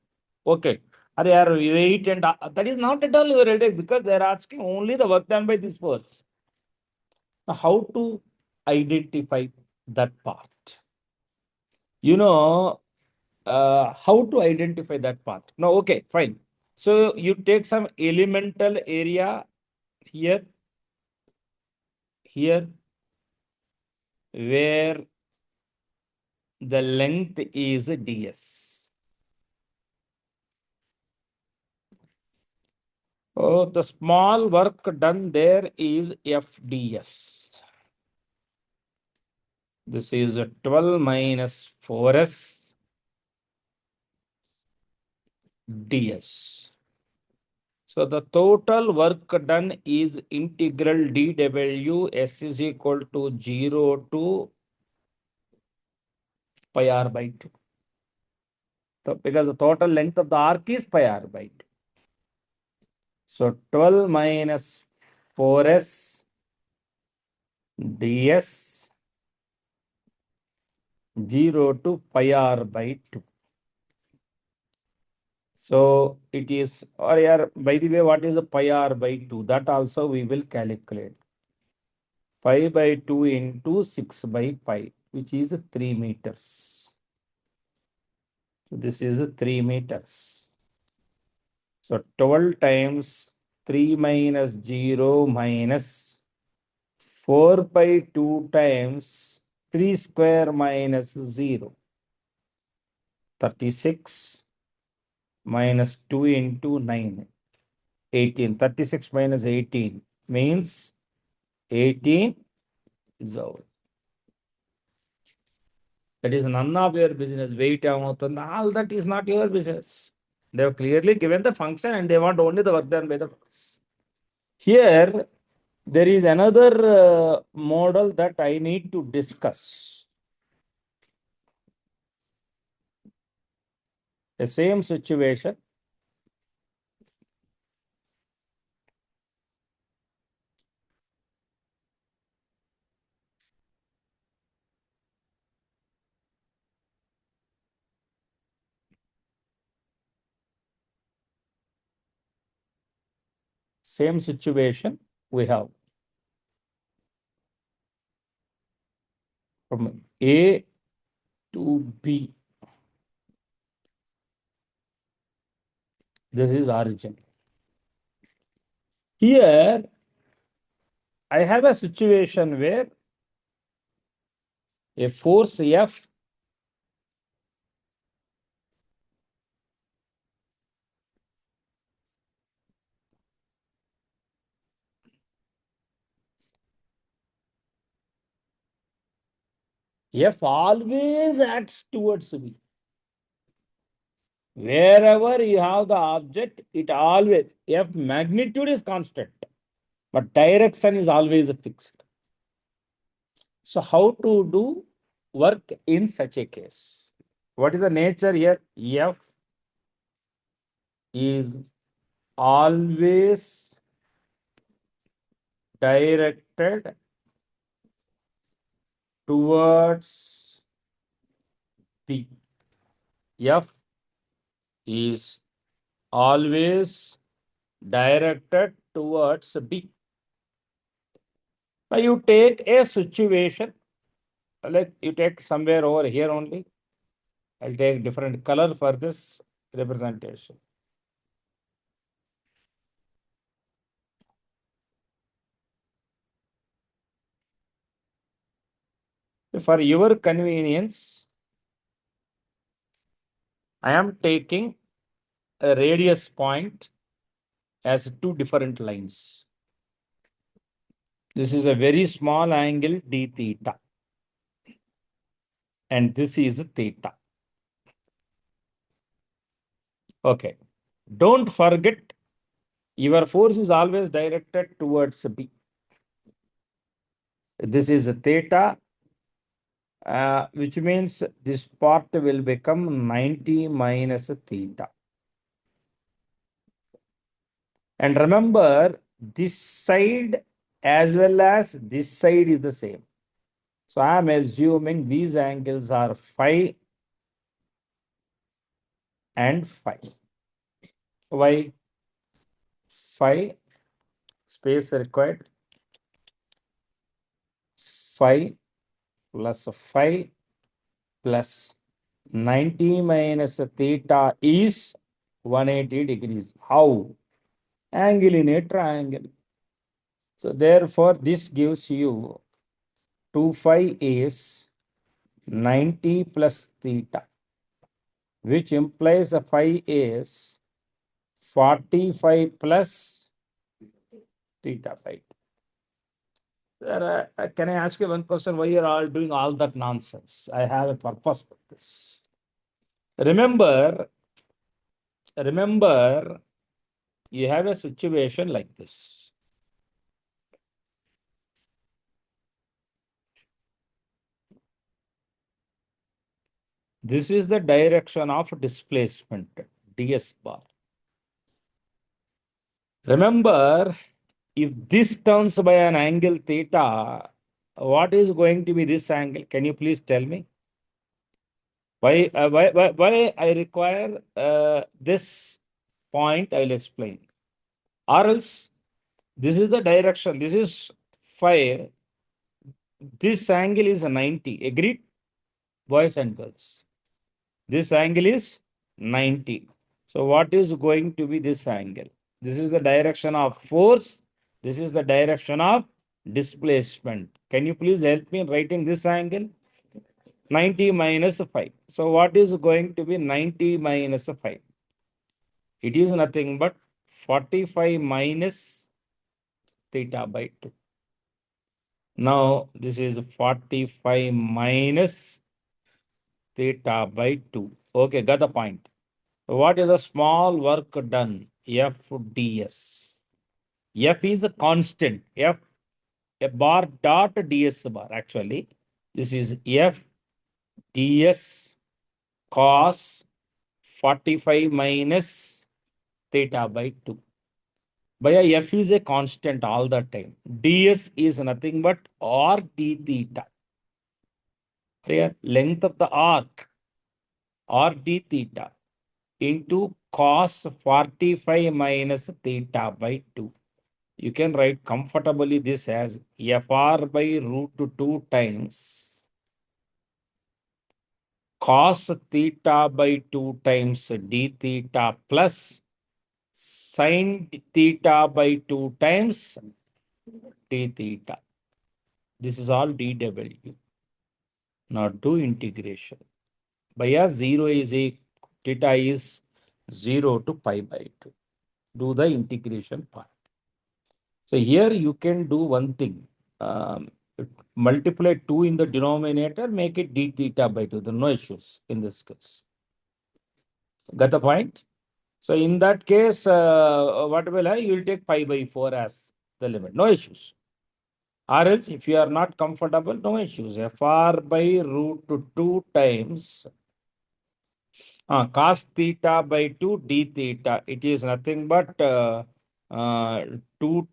Okay. Wait, and that is not at all your headache because they are asking only the work done by this force. Now, how to identify that part? How to identify that part. Now, okay, fine. So you take some elemental area here, where the length is ds. Oh, the small work done there is fds. This is 12 minus 4s ds. So the total work done is integral dw s is equal to 0 to pi r by 2. So because the total length of the arc is pi r by 2. So 12 minus 4s ds 0 to pi r by 2. So it is, or here, by the way, what is the pi r by 2? That also we will calculate. 5 by 2 into 6 by pi, which is 3 meters. So this is 3 meters. So 12 times 3 minus 0 minus 4 by 2 times 3 square minus 0. 36 minus 2 into 9. 18. 36 minus 18 means 18 joule. That is none of your business. Weight, all that is not your business. They have clearly given the function and they want only the work done by the force. Here, there is another model that I need to discuss. The same situation. Same situation we have. From A to B. This is origin. Here, I have a situation where a force F always acts towards B. Wherever you have the object, it always, F magnitude is constant, but direction is always fixed. So how to do work in such a case? What is the nature here? F is always directed towards B. F is always directed towards B. Now you take a situation, like you take somewhere over here only. I'll take different color for this representation. For your convenience, I am taking a radius point as two different lines. This is a very small angle d theta, and this is theta. Okay. Don't forget, your force is always directed towards B. This is theta, which means this part will become 90 minus theta. And remember, this side as well as this side is the same. So I am assuming these angles are phi and phi. Why? Phi, space required, phi plus phi plus 90 minus theta is 180 degrees. How? Angle in a triangle. So therefore, this gives you 2 phi is 90 plus theta, which implies a phi is 45 plus theta phi. Sir, can I ask you one question? Why you are all doing all that nonsense? I have a purpose for this. Remember, you have a situation like this. This is the direction of displacement, ds bar. Remember, if this turns by an angle theta, what is going to be this angle? Can you please tell me? Why I require this point? I will explain. Or else, this is the direction. This is phi. This angle is 90. Agreed, boys and girls? This angle is 90. So what is going to be this angle? This is the direction of force. This is the direction of displacement. Can you please help me in writing this angle? 90 minus 5. So what is going to be 90 minus 5? It is nothing but 45 minus theta by 2. Now this is 45 minus theta by 2. Okay, got the point. What is the small work done? F ds. F is a constant. F a bar dot ds bar. Actually, this is F ds cos 45 minus theta by 2. By F is a constant all the time. ds is nothing but r d theta. Here, length of the arc r d theta into cos 45 minus theta by 2. You can write comfortably this as Fr by root 2 times cos theta by 2 times d theta plus sin theta by 2 times d theta. This is all dw. Now do integration. By a 0 is a theta is 0 to pi by 2. Do the integration part. So here you can do one thing. Multiply 2 in the denominator, make it d theta by 2. There are no issues in this case. Got the point? So in that case, what will I? You will take pi by 4 as the limit. No issues. Or else, if you are not comfortable, no issues. Fr by root 2 times Cos theta by 2 d theta. It is nothing but 2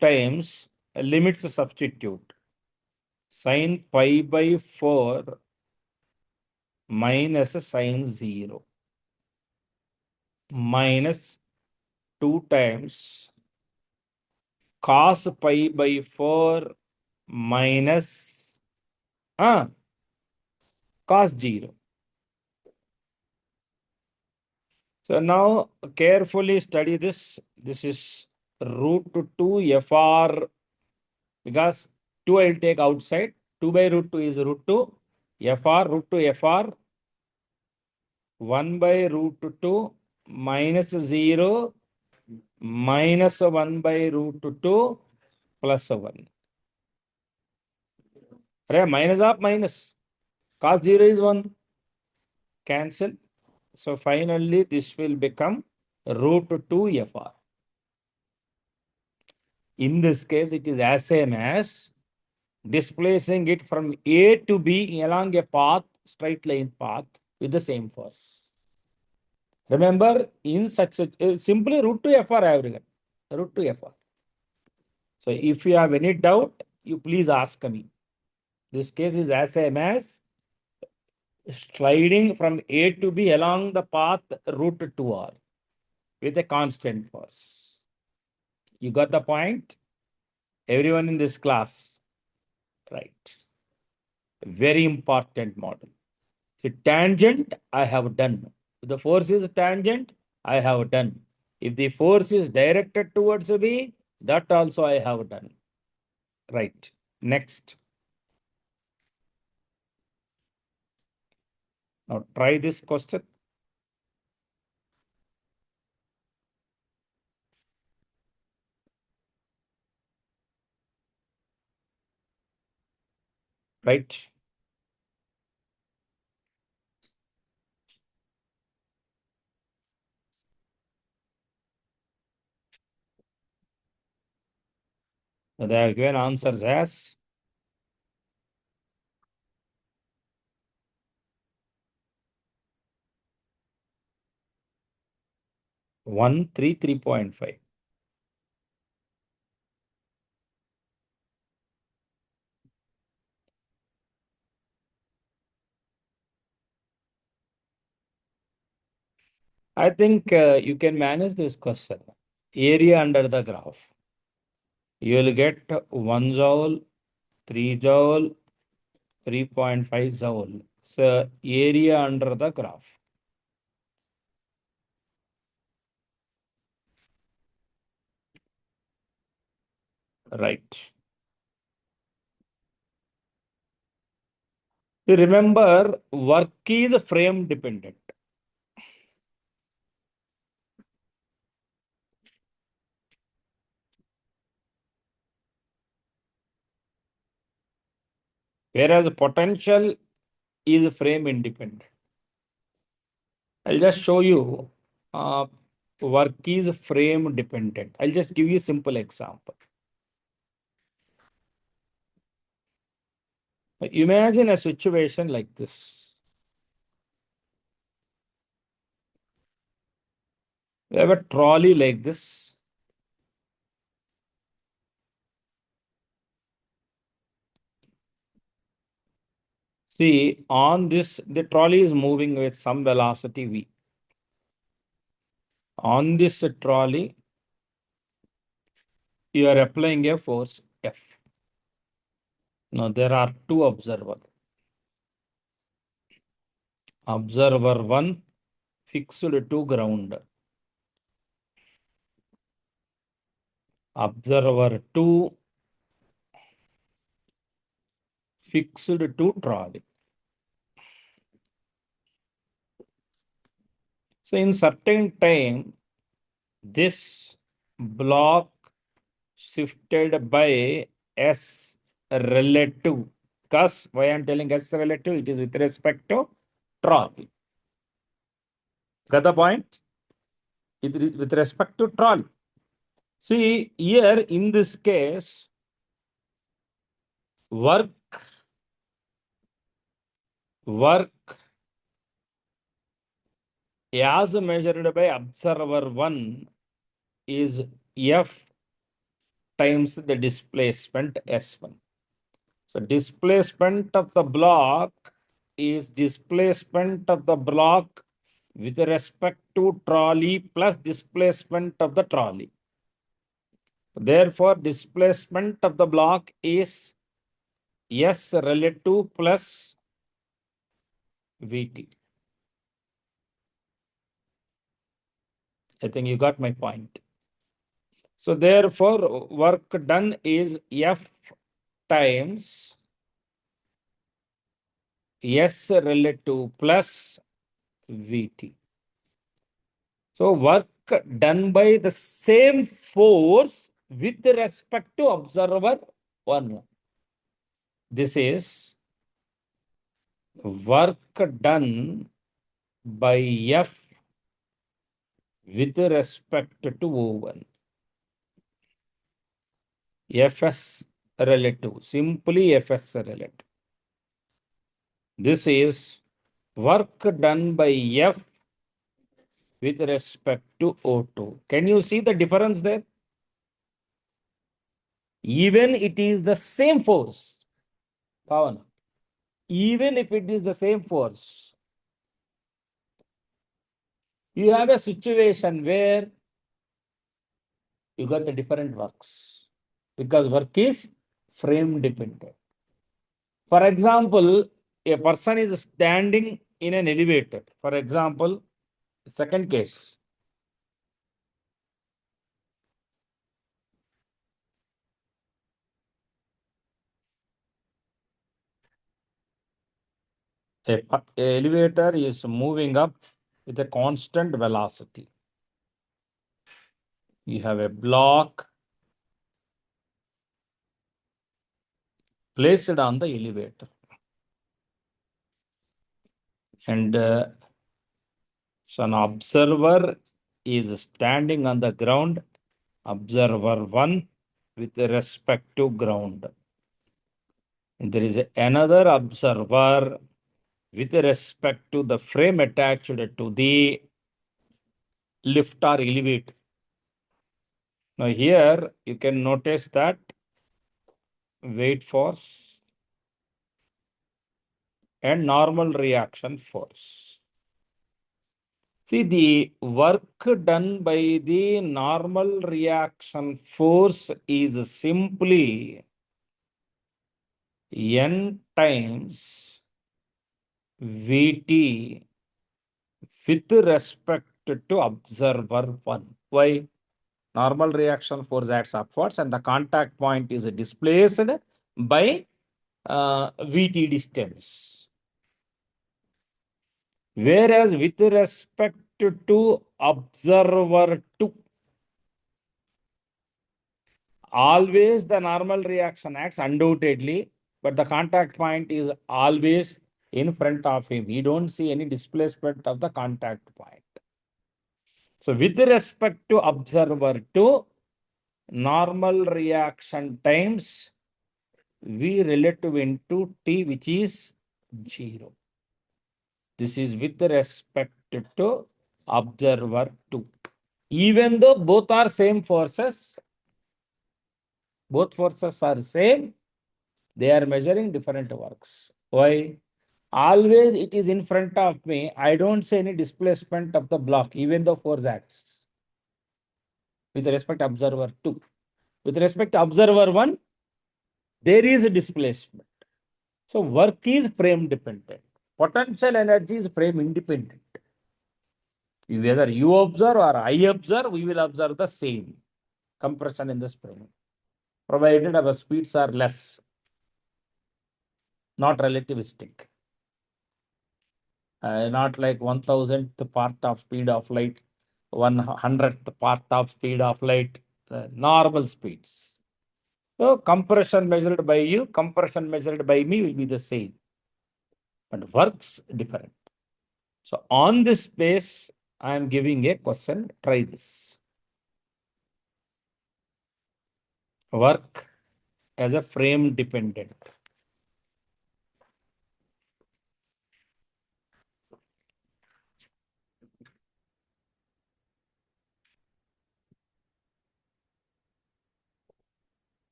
times limits substitute. Sin pi by 4 minus sin 0 minus 2 times cos pi by 4 minus cos 0. So now carefully study this. This is root 2 FR, because 2 I will take outside. 2 by root 2 is root 2. FR, root 2 FR, 1 by root 2 minus 0 minus 1 by root 2 plus 1. Right? Minus of minus. Cos 0 is 1. Cancel. So finally this will become root 2 FR. In this case, it is as same as displacing it from A to B along a path, straight line path with the same force. Remember, in such a simply root 2 FR I have written. Root 2 FR. So if you have any doubt, you please ask me. This case is as same as sliding from A to B along the path root 2R with a constant force. You got the point? Everyone in this class, right? Very important model. So tangent, I have done. If the force is tangent, I have done. If the force is directed towards B, that also I have done. Right. Next. Now try this question. Right. So they have given answers as 133.5. I think you can manage this question. Area under the graph. You will get 1 joule, 3 joule, 3.5 joule. So area under the graph. Right. Remember, work is frame dependent. Whereas potential is frame independent. I'll just show you work is frame dependent. I'll just give you a simple example. Imagine a situation like this. We have a trolley like this. See, on this, the trolley is moving with some velocity v. On this trolley, you are applying a force F. Now, there are two observers. Observer 1 fixed to ground. Observer 2 fixed to trolley. So in certain time, this block shifted by S relative. Because why I am telling S relative, it is with respect to trolley. Got the point? It is with respect to trolley. See, here in this case, work as measured by observer 1 is F times the displacement S1. So displacement of the block is displacement of the block with respect to trolley plus displacement of the trolley. Therefore, displacement of the block is S relative plus Vt. I think you got my point. So therefore, work done is F times S relative plus Vt. So work done by the same force with respect to observer 1. This is work done by F with respect to O1. Fs relative, simply Fs relative. This is work done by F with respect to O2. Can you see the difference there? Even it is the same force, Pavana. Even if it is the same force, you have a situation where you got the different works because work is frame dependent. For example, a person is standing in an elevator. For example, second case. A elevator is moving up with a constant velocity. You have a block placed on the elevator. And so an observer is standing on the ground, observer 1 with respect to ground. And there is another observer with respect to the frame attached to the lift or elevator. Now here you can notice that weight force and normal reaction force. See, the work done by the normal reaction force is simply N times Vt with respect to observer 1. Why? Normal reaction force acts upwards and the contact point is displaced by Vt distance. Whereas with respect to observer 2, always the normal reaction acts undoubtedly, but the contact point is always in front of him. You don't see any displacement of the contact point. So with respect to observer 2, normal reaction times V relative into T, which is 0. This is with respect to observer 2. Even though both are same forces, both forces are same, they are measuring different works. Why? Always it is in front of me. I don't see any displacement of the block, even though force acts. With respect to observer 2. With respect to observer 1, there is a displacement. So work is frame dependent. Potential energy is frame independent. Whether you observe or I observe, we will observe the same compression in the spring, provided our speeds are less, not relativistic. Not like 1,000th part of speed of light, 100th part of speed of light, normal speeds. So compression measured by you, compression measured by me will be the same, but works different. So on this base, I am giving a question. Try this. Work as a frame dependent.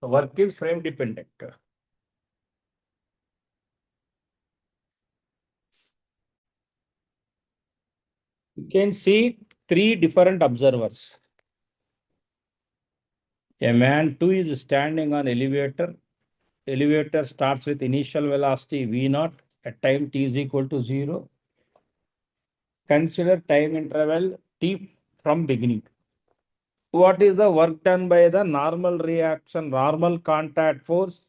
The work is frame dependent. You can see three different observers. A man 2 is standing on elevator. Elevator starts with initial velocity V0 at time t is equal to 0. Consider time interval t from beginning. What is the work done by the normal reaction, normal contact force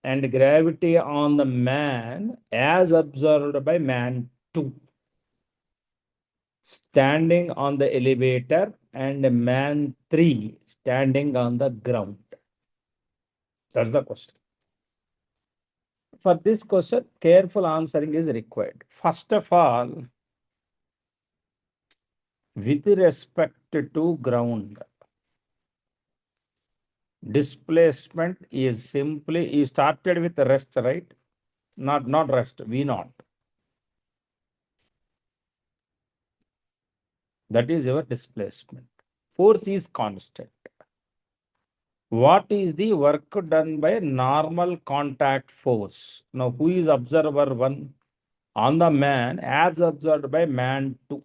and gravity on the man as observed by man 2 standing on the elevator and man 3 standing on the ground? That's the question. For this question, careful answering is required. First of all, with respect to ground, displacement is simply, you started with rest, right? Not rest, V naught. That is your displacement. Force is constant. What is the work done by normal contact force? Now, who is observer 1? On the man as observed by man 2.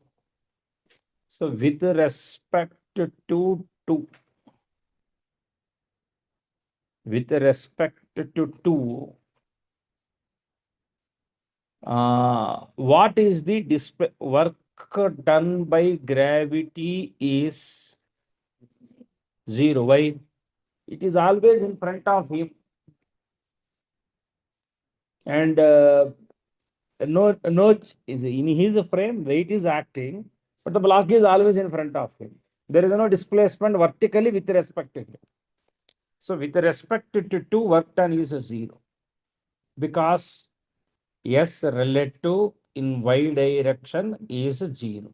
So, with respect to 2, with respect to 2, what is the work done by gravity is 0. Why? It is always in front of him. And no, is in his frame, weight is acting, but the block is always in front of him. There is no displacement vertically with respect to him. So, with respect to 2, work done is 0. Because S relative in y direction is 0.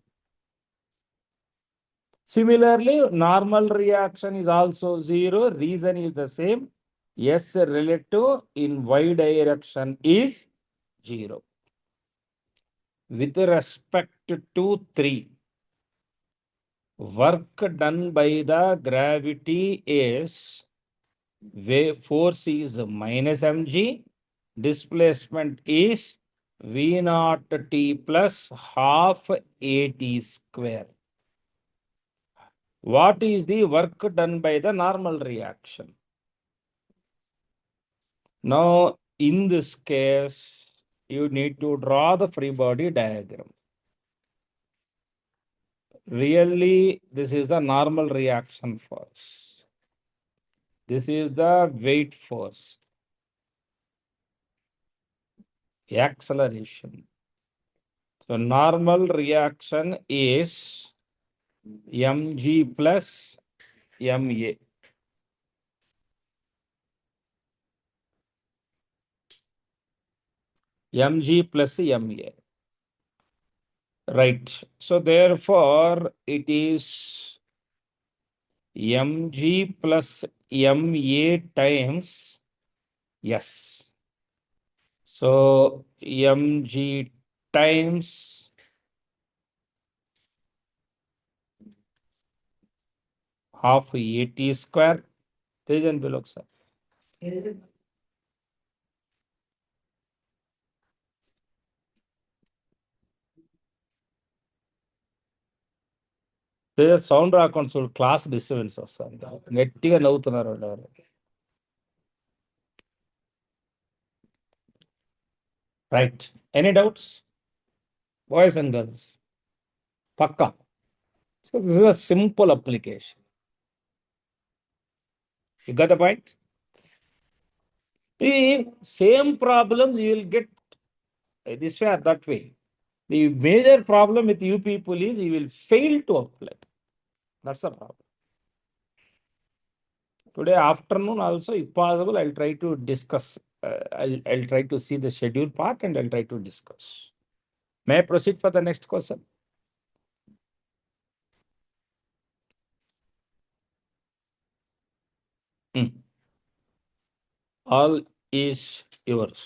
Similarly, normal reaction is also 0. Reason is the same. S relative in y direction is 0. With respect to 3, work done by the gravity is, force is minus mg, displacement is V naught t plus half at square. What is the work done by the normal reaction? Now, in this case, you need to draw the free body diagram. Really, this is the normal reaction force. This is the weight force. Acceleration. So, normal reaction is mg plus ma. mg plus ma. Right. So, therefore, it is mg plus ma times s. So, mg times half at square. Tejan below, sir. Sound రాకుండా చూడు, class disturbance వస్తుంది, గట్టిగా నవ్వుతున్నారు వాళ్ళు. Right, any doubts boys and girls? పక్కా. So this is a simple application. You got the point? The same problems you will get this way or that way. The major problem with you people is you will fail to apply. That's the problem. Today afternoon also, if possible, I'll try to discuss. I'll try to see the schedule part and I'll try to discuss. May I proceed for the next question? All is yours.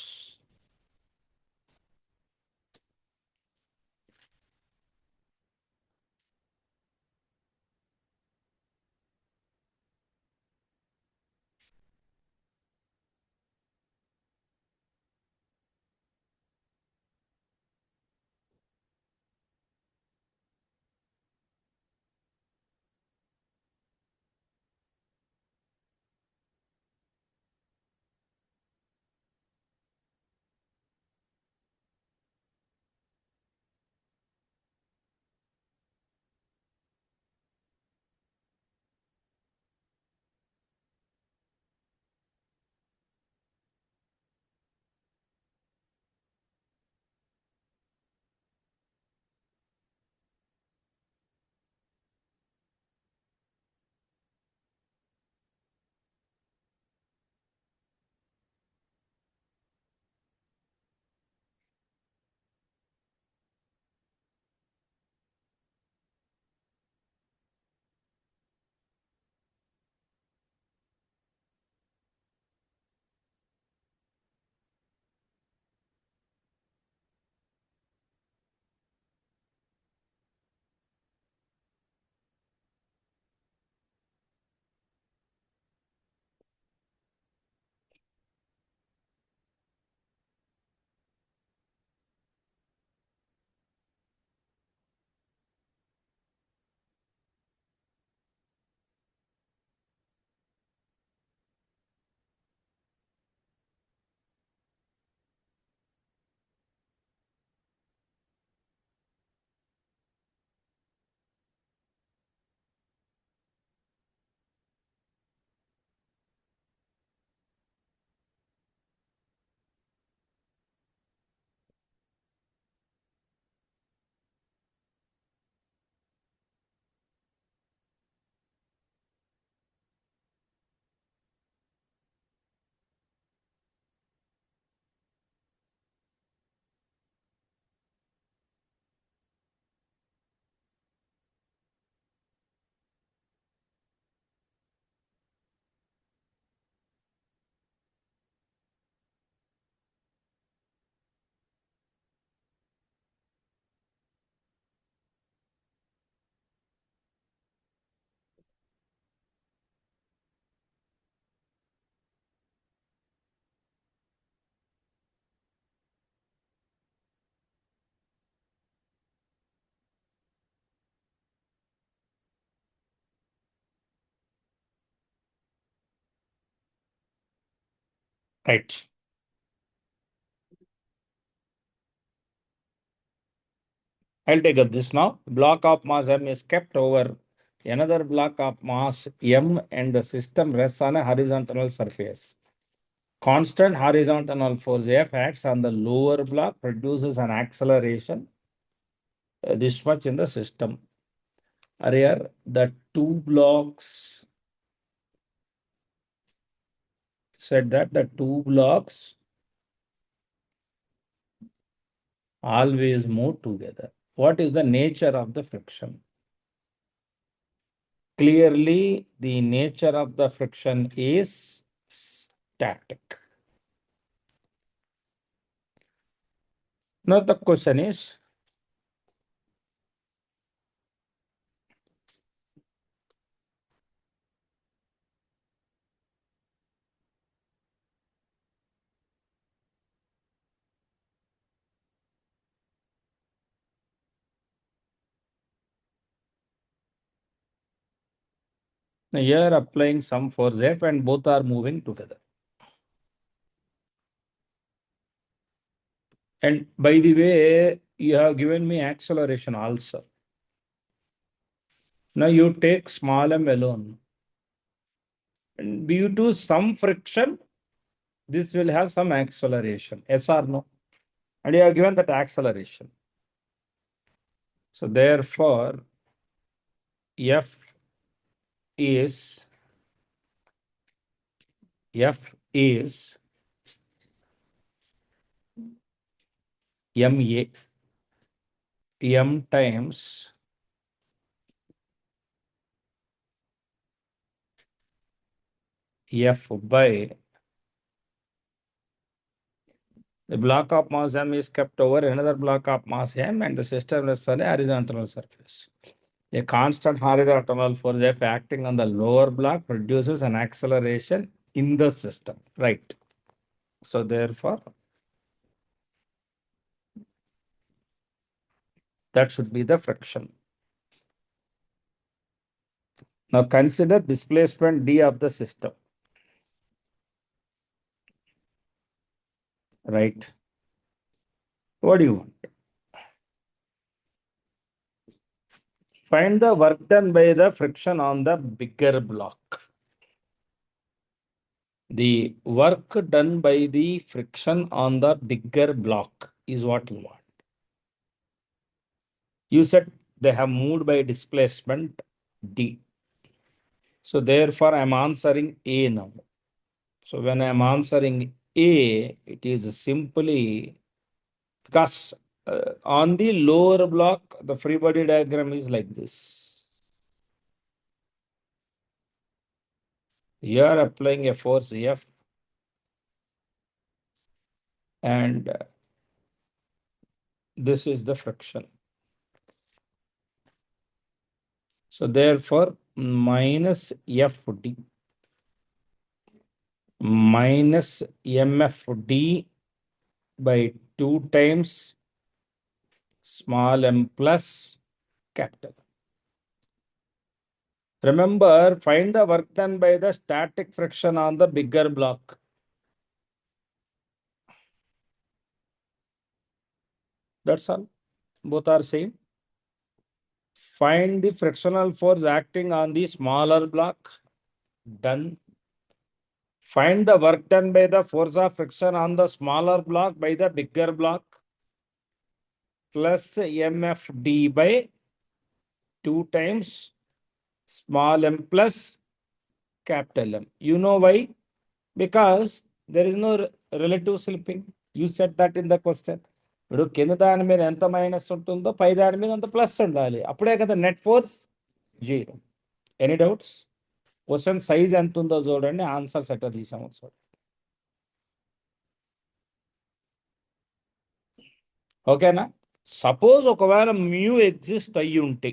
Right. I'll take up this now. Block of mass M is kept over another block of mass M and the system rests on a horizontal surface. Constant horizontal force F acts on the lower block, produces an acceleration this much in the system. Earlier, the two blocks said that the two blocks always move together. What is the nature of the friction? Clearly, the nature of the friction is static. Now the question is, here applying some force F and both are moving together. And by the way, you have given me acceleration also. Now you take small m alone. And due to some friction, this will have some acceleration. Yes or no? And you have given that acceleration. So therefore, F is MA, M times F by the block of mass M is kept over another block of mass M and the system rests on a horizontal surface. A constant horizontal force F acting on the lower block produces an acceleration in the system. Right. So therefore, that should be the friction. Now consider displacement D of the system. Right. What do you want? Find the work done by the friction on the bigger block. The work done by the friction on the bigger block is what you want. You said they have moved by displacement D. So therefore, I'm answering A now. So when I'm answering A, it is simply because on the lower block, the free body diagram is like this. You are applying a force F and this is the friction. So therefore, minus FD minus MFD by 2 times small m plus capital. Remember, find the work done by the static friction on the bigger block. That's all. Both are same. Find the frictional force acting on the smaller block. Done. Find the work done by the force of friction on the smaller block by the bigger block. Plus MFD by 2 times small m plus capital M. You know why? Because there is no relative slipping. You said that in the question. ఇప్పుడు కింద దాని మీద ఎంత minus ఉంటుందో పై దాని మీద అంత plus ఉండాలి. అప్పుడే కదా net force 0. Any doubts? Question size ఎంత ఉందో చూడండి, ఆన్సర్స్ ఎట్లా తీసామో చూడండి. ఓకేనా? సపోజ్ ఒకవేళ మ్యూ ఎగ్జిస్ట్ అయ్యి ఉంటే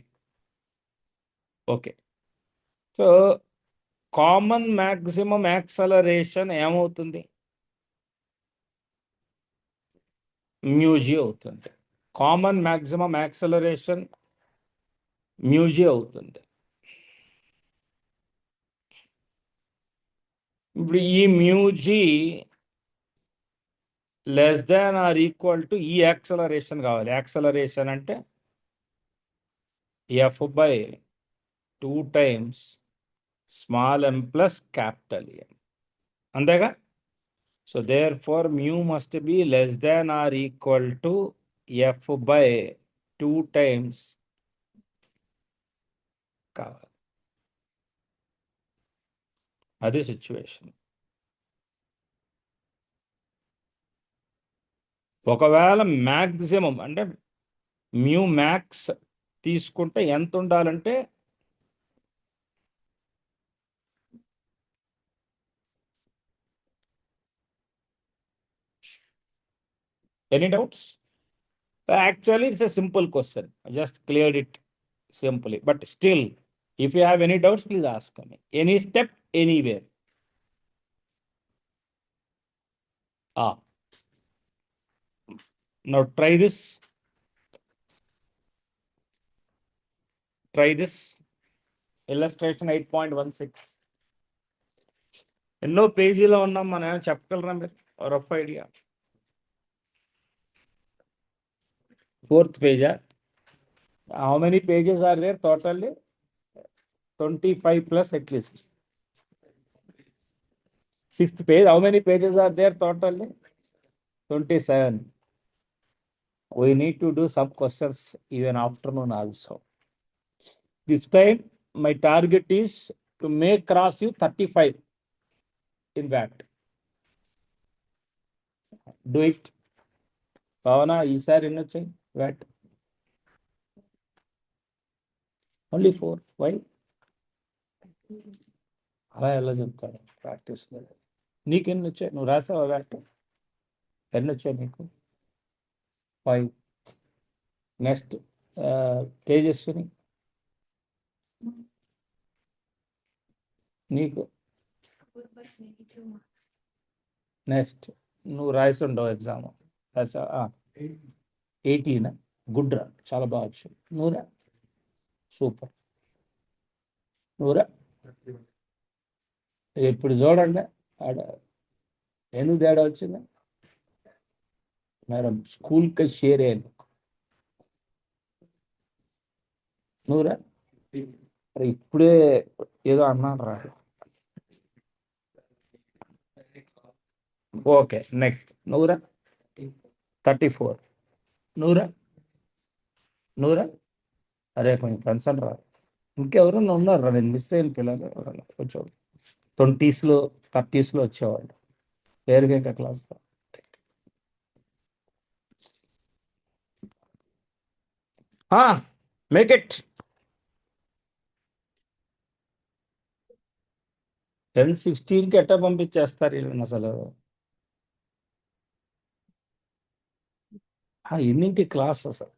okay. So common maximum acceleration ఏమవుతుంది? మ్యూజీ అవుతుంది. కామన్ మ్యాక్సిమం యాక్సలరేషన్ మ్యూజీ అవుతుంది. ఇప్పుడు ఈ mu g less than or equal to ఈ యాక్సలరేషన్ కావాలి. యాక్సలరేషన్ అంటే F by 2 times small m plus capital m. అంతేగా? So therefore mu must be less than or equal to F by 2 times కావాలి. అది situation. ఒకవేళ maximum అంటే mu max తీసుకుంటే ఎంత ఉండాలంటే any doubts? Actually, it's a simple question. I just cleared it simply. But still, if you have any doubts, please ask me. Any step, anywhere. Now try this. Try this. Illustration 8.16. ఎన్నో పేజీలో ఉన్నాం మనం, చెప్పగలరా మీరు? Rough idea. 4th page. How many pages are there totally? 25 plus at least. 6th page. How many pages are there totally? 27. We need to do some questions even afternoon also. This time my target is to make cross you 35 in that. Do it. Pavana, ఈసారి ఎన్ని వచ్చాయి VAT? Only 4. Why? అలా ఎలా చెప్తారు practice? నీకు ఎన్ని వచ్చాయి? నువ్వు రాసావా VAT? ఎన్ని వచ్చాయి నీకు? 5. నెక్స్ట్ తేజస్విని, నీకు? నెక్స్ట్ నువ్వు రాసి ఉండవు ఎగ్జామ్. రాసా? 18. గుడ్ రా, చాలా బాగా వచ్చింది. నువ్వురా, సూపర్. నువ్వురా, ఇప్పుడు చూడండి ఆడ ఎందుకు తేడా వచ్చింది. మేడం స్కూల్కి షేర్ అయ్యాను. నువ్వురా, ఇప్పుడే ఏదో అన్నాను రా. ఓకే, నెక్స్ట్ నువ్వురా, 34. నువ్వురా, అరే కొంచెం కన్సర్న్ రా. ఇంకెవరన్నా ఉన్నారా? నేను మిస్ అయిన పిల్లలు ఎవరన్నా కొంచెం 20s, 30s వచ్చేవాళ్ళు పేరుగా ఇంకా క్లాస్లో. మేక్ ఇట్ 10-16కి ఎట్టా పంపించేస్తారు వీళ్ళని అసలు? ఎన్నింటి క్లాస్ అసలు?